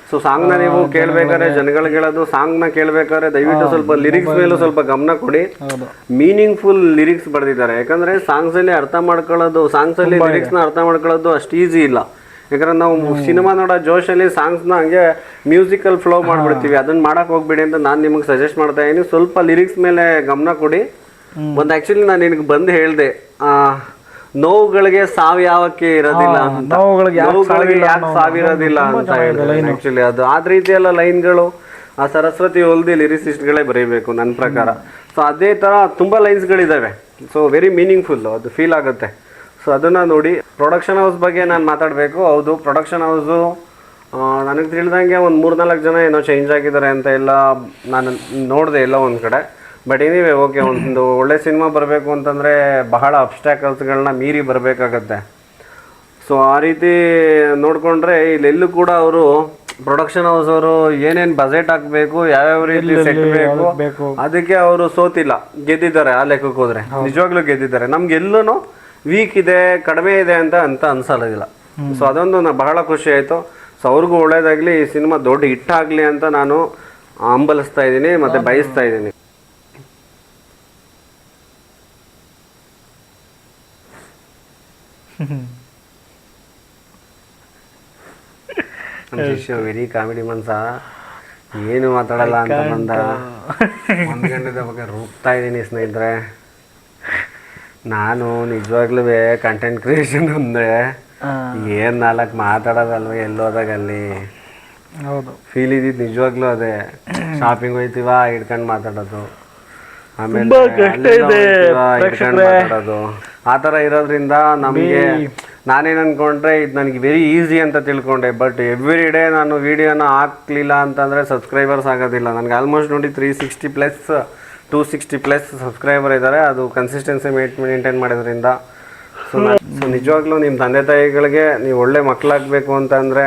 ಸೊ ಸಾಂಗ್ ನ ನೀವು ಕೇಳ್ಬೇಕಾದ್ರೆ ಜನಗಳಿಗೆ ಹೇಳೋದು, ಸಾಂಗ್ ನ ಕೇಳ್ಬೇಕಾದ್ರೆ ದಯವಿಟ್ಟು ಸ್ವಲ್ಪ ಲಿರಿಕ್ಸ್ ಮೇಲೂ ಸ್ವಲ್ಪ ಗಮನ ಕೊಡಿ. ಮೀನಿಂಗ್ಫುಲ್ ಲಿರಿಕ್ಸ್ ಬರ್ದಿದ್ದಾರೆ. ಯಾಕಂದ್ರೆ ಸಾಂಗ್ಸ್ ಅಲ್ಲಿ ಅರ್ಥ ಮಾಡ್ಕೊಳ್ಳೋದು, ಸಾಂಗ್ಸ್ ಅಲ್ಲಿ ಲಿರಿಕ್ಸ್ ನ ಅರ್ಥ ಮಾಡ್ಕೊಳ್ಳೋದು ಅಷ್ಟು ಈಸಿ ಇಲ್ಲ. ಯಾಕಂದ್ರೆ ನಾವು ಸಿನಿಮಾ ನೋಡೋ ಜೋಶಲ್ಲಿ ಸಾಂಗ್ಸ್ನ ಹಂಗೆ ಮ್ಯೂಸಿಕಲ್ ಫ್ಲೋ ಮಾಡ್ಬಿಡ್ತೀವಿ. ಅದನ್ನ ಮಾಡಕ್ ಹೋಗ್ಬೇಡಿ ಅಂತ ನಾನು ನಿಮಗೆ ಸಜೆಸ್ಟ್ ಮಾಡ್ತಾ ಇದೀನಿ. ಸ್ವಲ್ಪ ಲಿರಿಕ್ಸ್ ಮೇಲೆ ಗಮನ ಕೊಡಿ. ಒಂದು ಆಕ್ಚುಲಿ ನಾನು ನಿನಗೆ ಬಂದು ಹೇಳ್ದೆ, ನೋವುಗಳಿಗೆ ಸಾವ್ಯಾವಕ್ಕೆ ಇರೋದಿಲ್ಲ ಅಂತ, ನೋವುಗಳಿಗೆ ಯಾಕೆ ಸಾವಿರೋದಿಲ್ಲ ಅಂತ ಹೇಳಿದ್ರೆ ಆಕ್ಚುಲಿ ಅದು ಆದ ರೀತಿಯೆಲ್ಲ ಲೈನ್ಗಳು ಆ ಸರಸ್ವತಿ ಹೊಲ್ದಿ ಲಿರಿಸಿಸ್ಟ್ಗಳೇ ಬರೀಬೇಕು ನನ್ನ ಪ್ರಕಾರ. ಸೊ ಅದೇ ಥರ ತುಂಬ ಲೈನ್ಸ್ಗಳಿದ್ದಾವೆ. ಸೊ ವೆರಿ ಮೀನಿಂಗ್ಫುಲ್, ಅದು ಫೀಲ್ ಆಗುತ್ತೆ. ಸೊ ಅದನ್ನು ನೋಡಿ. ಪ್ರೊಡಕ್ಷನ್ ಹೌಸ್ ಬಗ್ಗೆ ನಾನು ಮಾತಾಡಬೇಕು. ಹೌದು, ಪ್ರೊಡಕ್ಷನ್ ಹೌಸು ನನಗೆ ತಿಳಿದಂಗೆ ಒಂದು 3-4 ಜನ ಏನೋ ಚೇಂಜ್ ಆಗಿದ್ದಾರೆ ಅಂತ ಎಲ್ಲ ನಾನು ನೋಡಿದೆ ಎಲ್ಲ ಒಂದು ಕಡೆ. ಬಟ್ ಎನಿವೇ ಓಕೆ, ಒಂದು ಒಳ್ಳೆ ಸಿನಿಮಾ ಬರಬೇಕು ಅಂತಂದರೆ ಬಹಳ ಅಬ್ಸ್ಟ್ಯಾಕಲ್ಸ್ಗಳನ್ನ ಮೀರಿ ಬರಬೇಕಾಗತ್ತೆ. ಸೊ ಆ ರೀತಿ ನೋಡಿಕೊಂಡ್ರೆ ಇಲ್ಲೆಲ್ಲೂ ಕೂಡ ಅವರು ಪ್ರೊಡಕ್ಷನ್ ಹೌಸ್ ಅವರು ಏನೇನು ಬಜೆಟ್ ಹಾಕಬೇಕು, ಯಾವ್ಯಾವ ರೀತಿ ಸೆಟ್ ಬೇಕು, ಅದಕ್ಕೆ ಅವರು ಸೋತಿಲ್ಲ, ಗೆದ್ದಿದ್ದಾರೆ. ಆ ಲೆಕ್ಕಕ್ಕೆ ಹೋದರೆ ನಿಜವಾಗ್ಲೂ ಗೆದ್ದಿದ್ದಾರೆ. ನಮ್ಗೆಲ್ಲೂ ವೀಕ್ ಇದೆ, ಕಡಿಮೆ ಇದೆ ಅಂತ ಅನ್ಸೋದಿಲ್ಲ. ಸೊ ಅದೊಂದು ಬಹಳ ಖುಷಿ ಆಯಿತು. ಸೊ ಅವ್ರಿಗೂ ಒಳ್ಳೇದಾಗಲಿ, ಈ ಸಿನಿಮಾ ದೊಡ್ಡ ಹಿಟ್ ಆಗಲಿ ಅಂತ ನಾನು ಹಂಬಲಿಸ್ತಾ ಇದ್ದೀನಿ ಮತ್ತು ಬಯಸ್ತಾ ಇದ್ದೀನಿ. ವೆರಿ ಕಾಮಿಡಿ ಮನ್ಸ, ಏನು ಮಾತಾಡಲ್ಲ ಅಂತ ಬಂದ ಒಂದು ಗಂಟೆದ ಬಗ್ಗೆ ರೂಪ್ತಾ ಇದ್ದೀನಿ ಸ್ನೇಹಿತರೆ. ನಾನು ನಿಜವಾಗ್ಲೂ ಕಂಟೆಂಟ್ ಕ್ರಿಯೇಷನ್ ಅಂದರೆ ಏನು 4 ಮಾತಾಡೋದಲ್ವ, ಎಲ್ಲೋದಾಗ ಅಲ್ಲಿ ಫೀಲ್ ಇದ್ದಿದ್ದು ನಿಜವಾಗ್ಲೂ ಅದೇ. ಶಾಪಿಂಗ್ ಹೋಯ್ತೀವ ಹಿಡ್ಕೊಂಡು ಮಾತಾಡೋದು, ಆಮೇಲೆ ಹಿಡ್ಕೊಂಡು ಮಾತಾಡೋದು, ಆ ಥರ ಇರೋದ್ರಿಂದ ನಮಗೆ ನಾನೇನು ಅಂದ್ಕೊಂಡ್ರೆ ಇದು ನನಗೆ ವೆರಿ ಈಸಿ ಅಂತ ತಿಳ್ಕೊಂಡೆ. ಬಟ್ ಎವ್ರಿ ಡೇ ನಾನು ವೀಡಿಯೋನ ಹಾಕ್ಲಿಲ್ಲ ಅಂತಂದರೆ ಸಬ್ಸ್ಕ್ರೈಬರ್ಸ್ ಆಗೋದಿಲ್ಲ. ನನಗೆ ಆಲ್ಮೋಸ್ಟ್ ನೋಡಿ 360+, 260+ ಸಬ್ಸ್ಕ್ರೈಬರ್ ಇದ್ದಾರೆ. ಅದು ಕನ್ಸಿಸ್ಟೆನ್ಸಿ ಮೇಂಟೈನ್ ಮಾಡೋದ್ರಿಂದ. ಸೊ ನಿಜವಾಗ್ಲೂ ನಿಮ್ಮ ತಂದೆ ತಾಯಿಗಳಿಗೆ ನೀವು ಒಳ್ಳೆ ಮಕ್ಕಳಾಗಬೇಕು ಅಂತಂದರೆ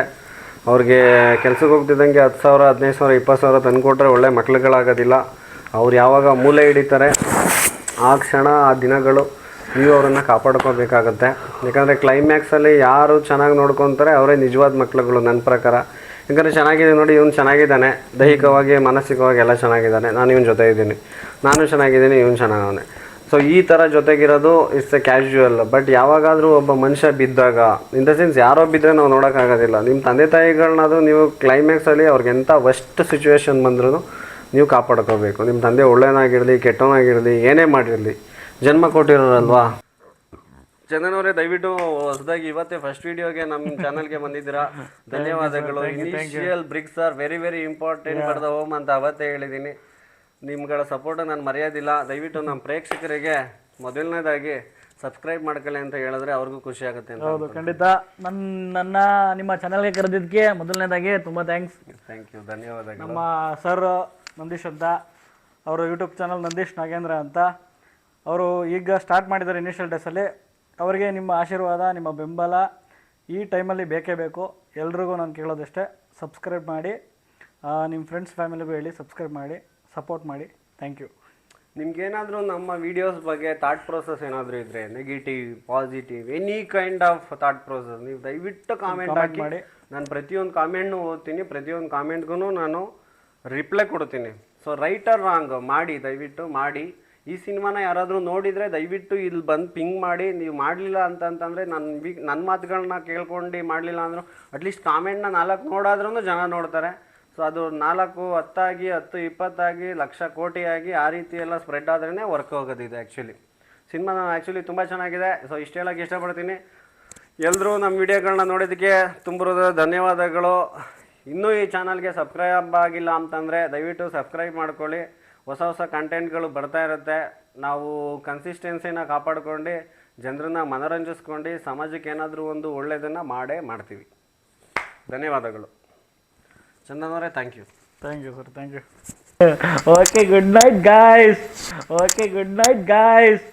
ಅವ್ರಿಗೆ ಕೆಲ್ಸಕ್ಕೆ ಹೋಗ್ತಿದ್ದಂಗೆ 10,000 15,000 20,000 ತಂದುಕೊಟ್ರೆ ಒಳ್ಳೆ ಮಕ್ಳುಗಳಾಗೋದಿಲ್ಲ. ಅವ್ರು ಯಾವಾಗ ಮೂಲೆ ಹಿಡಿತಾರೆ ಆ ಕ್ಷಣ ಆ ದಿನಗಳು ನೀವು ಅವರನ್ನು ಕಾಪಾಡ್ಕೋಬೇಕಾಗತ್ತೆ. ಯಾಕಂದರೆ ಕ್ಲೈಮ್ಯಾಕ್ಸಲ್ಲಿ ಯಾರು ಚೆನ್ನಾಗಿ ನೋಡ್ಕೊತಾರೆ ಅವರೇ ನಿಜವಾದ ಮಕ್ಳುಗಳು ನನ್ನ ಪ್ರಕಾರ. ಯಾಕಂದರೆ ಚೆನ್ನಾಗಿದೆ ನೋಡಿ, ಇವನು ಚೆನ್ನಾಗಿದ್ದಾನೆ, ದೈಹಿಕವಾಗಿ ಮಾನಸಿಕವಾಗಿ ಎಲ್ಲ ಚೆನ್ನಾಗಿದ್ದಾನೆ, ನಾನು ಇವನ ಜೊತೆ ಇದ್ದೀನಿ, ನಾನು ಚೆನ್ನಾಗಿದ್ದೀನಿ, ಇವನು ಚೆನ್ನಾಗವನೆ. ಸೊ ಈ ಥರ ಜೊತೆಗಿರೋದು ಇಟ್ಸ್ ಎ ಕ್ಯಾಶುವಲ್. ಬಟ್ ಯಾವಾಗಾದರೂ ಒಬ್ಬ ಮನುಷ್ಯ ಬಿದ್ದಾಗ, ಇನ್ ದ ಸೆನ್ಸ್ ಯಾರೋ ಬಿದ್ದರೆ ನಾವು ನೋಡೋಕ್ಕಾಗೋದಿಲ್ಲ. ನಿಮ್ಮ ತಂದೆ ತಾಯಿಗಳನ್ನಾದರೂ ನೀವು ಕ್ಲೈಮ್ಯಾಕ್ಸಲ್ಲಿ ಅವ್ರಿಗೆ ಎಂಥ ವರ್ಸ್ಟ್ ಸಿಚುವೇಶನ್ ಬಂದ್ರೂ ನೀವು ಕಾಪಾಡ್ಕೋಬೇಕು. ನಿಮ್ಮ ತಂದೆ ಒಳ್ಳೆಯನಾಗಿರಲಿ ಕೆಟ್ಟವನಾಗಿರಲಿ ಏನೇ ಮಾಡಿರಲಿ ಜನ್ಮ ಕೊಟ್ಟಿರೋರಲ್ವಾ. ಚಂದನ್ ದಯವಿಟ್ಟು ಹೊಸದಾಗಿ ಇವತ್ತೇ ಫಸ್ಟ್ ವಿಡಿಯೋಗೆ ನಮ್ಮ ಚಾನಲ್ಗೆ ಬಂದಿದ್ದೀರಾ, ಧನ್ಯವಾದಗಳು. Initial bricks are very very important for the home ಅಂತ ಅವತ್ತೇ ಹೇಳಿದ್ದೀನಿ. ನಿಮ್ಗಳ ಸಪೋರ್ಟ್ ನಾನು ಮರೆಯೋದಿಲ್ಲ. ದಯವಿಟ್ಟು ನಮ್ಮ ಪ್ರೇಕ್ಷಕರಿಗೆ ಮೊದಲನೇದಾಗಿ ಸಬ್ಸ್ಕ್ರೈಬ್ ಮಾಡ್ಕೊಳ್ಳಿ ಅಂತ ಹೇಳಿದ್ರೆ ಅವ್ರಿಗೂ ಖುಷಿ ಆಗುತ್ತೆ ಅಂತ. ಹೌದು, ಖಂಡಿತ. ನನ್ನ ನಿಮ್ಮ ಚಾನಲ್ಗೆ ಕರೆದಿದ್ದಕ್ಕೆ ಮೊದಲನೇದಾಗಿ ತುಂಬ ಥ್ಯಾಂಕ್ಸ್. ಥ್ಯಾಂಕ್ ಯು, ಧನ್ಯವಾದಗಳು. ನಮ್ಮ ಸರ್ ನಂದೀಶ್ ಅಂತ, ಅವರು ಯೂಟ್ಯೂಬ್ ಚಾನಲ್ ನಂದೀಶ್ ನಾಗೇಂದ್ರ ಅಂತ, ಅವರು ಈಗ ಸ್ಟಾರ್ಟ್ ಮಾಡಿದ್ದಾರೆ ಇನಿಷಿಯಲ್ ಡೇಸಲ್ಲಿ. ಅವರಿಗೆ ನಿಮ್ಮ ಆಶೀರ್ವಾದ, ನಿಮ್ಮ ಬೆಂಬಲ ಈ ಟೈಮಲ್ಲಿ ಬೇಕೇ ಬೇಕು. ಎಲ್ರಿಗೂ ನಾನು ಕೇಳೋದಷ್ಟೇ, ಸಬ್ಸ್ಕ್ರೈಬ್ ಮಾಡಿ, ನಿಮ್ಮ ಫ್ರೆಂಡ್ಸ್ ಫ್ಯಾಮಿಲಿಗೂ ಹೇಳಿ ಸಬ್ಸ್ಕ್ರೈಬ್ ಮಾಡಿ, ಸಪೋರ್ಟ್ ಮಾಡಿ. Thank you. ನಿಮ್ಗೇನಾದರೂ ನಮ್ಮ ವೀಡಿಯೋಸ್ ಬಗ್ಗೆ ಥಾಟ್ ಪ್ರೋಸೆಸ್ ಏನಾದರೂ ಇದ್ದರೆ, negative positive any kind of thought process, ನೀವು ದಯವಿಟ್ಟು ಕಾಮೆಂಟ್ ಹಾಕಿ. ನಾನು ಪ್ರತಿಯೊಂದು ಕಾಮೆಂಟ್ನು ಓದ್ತೀನಿ, ಪ್ರತಿಯೊಂದು ಕಾಮೆಂಟ್ಗೂ ನಾನು ರಿಪ್ಲೈ ಕೊಡ್ತೀನಿ. ಸೊ ರೈಟ್ ಆರ್ ರಾಂಗ್ ಮಾಡಿ, ದಯವಿಟ್ಟು ಮಾಡಿ. ಈ ಸಿನಿಮಾನ ಯಾರಾದರೂ ನೋಡಿದರೆ ದಯವಿಟ್ಟು ಇಲ್ಲಿ ಬಂದು ಪಿಂಗ್ ಮಾಡಿ. ನೀವು ಮಾಡಲಿಲ್ಲ ಅಂತಂತಂದರೆ ನನ್ನ ಮಾತುಗಳನ್ನ ಕೇಳ್ಕೊಂಡು ಮಾಡಲಿಲ್ಲ ಅಂದರೂ ಅಟ್ಲೀಸ್ಟ್ ಕಾಮೆಂಟ್ನ 4 ನೋಡಾದ್ರೂ ಜನ ನೋಡ್ತಾರೆ. ಸೊ ಅದು 4, 10 ಆಗಿ 10, 20 ಆಗಿ, ಲಕ್ಷ ಕೋಟಿ ಆಗಿ ಆ ರೀತಿ ಎಲ್ಲ ಸ್ಪ್ರೆಡ್ ಆದ್ರೇ ವರ್ಕ್ ಹೋಗೋದಿದೆ. ಆ್ಯಕ್ಚುಲಿ ಸಿನಿಮಾ ಆ್ಯಕ್ಚುಲಿ ತುಂಬ ಚೆನ್ನಾಗಿದೆ. ಸೊ ಇಷ್ಟು ಹೇಳೋಕ್ಕೆ ಇಷ್ಟಪಡ್ತೀನಿ. ಎಲ್ಲರೂ ನಮ್ಮ ವಿಡಿಯೋಗಳನ್ನ ನೋಡೋದಕ್ಕೆ ತುಂಬ ಧನ್ಯವಾದಗಳು. ಇನ್ನೂ ಈ ಚಾನಲ್ಗೆ ಸಬ್ಸ್ಕ್ರೈಬ್ ಆಗಿಲ್ಲ ಅಂತಂದರೆ ದಯವಿಟ್ಟು ಸಬ್ಸ್ಕ್ರೈಬ್ ಮಾಡ್ಕೊಳ್ಳಿ. ಹೊಸ ಹೊಸ ಕಂಟೆಂಟ್ಗಳು ಬರ್ತಾ ಇರುತ್ತೆ. ನಾವು ಕನ್ಸಿಸ್ಟೆನ್ಸಿನ ಕಾಪಾಡ್ಕೊಂಡು ಜನರನ್ನ ಮನೋರಂಜಿಸ್ಕೊಂಡು ಸಮಾಜಕ್ಕೆ ಏನಾದರೂ ಒಂದು ಒಳ್ಳೆಯದನ್ನು ಮಾಡ್ತೀವಿ. ಧನ್ಯವಾದಗಳು. ಚಂದನ್ ಅವರೇ, thank you. Thank you sir, thank you. Okay, good night guys.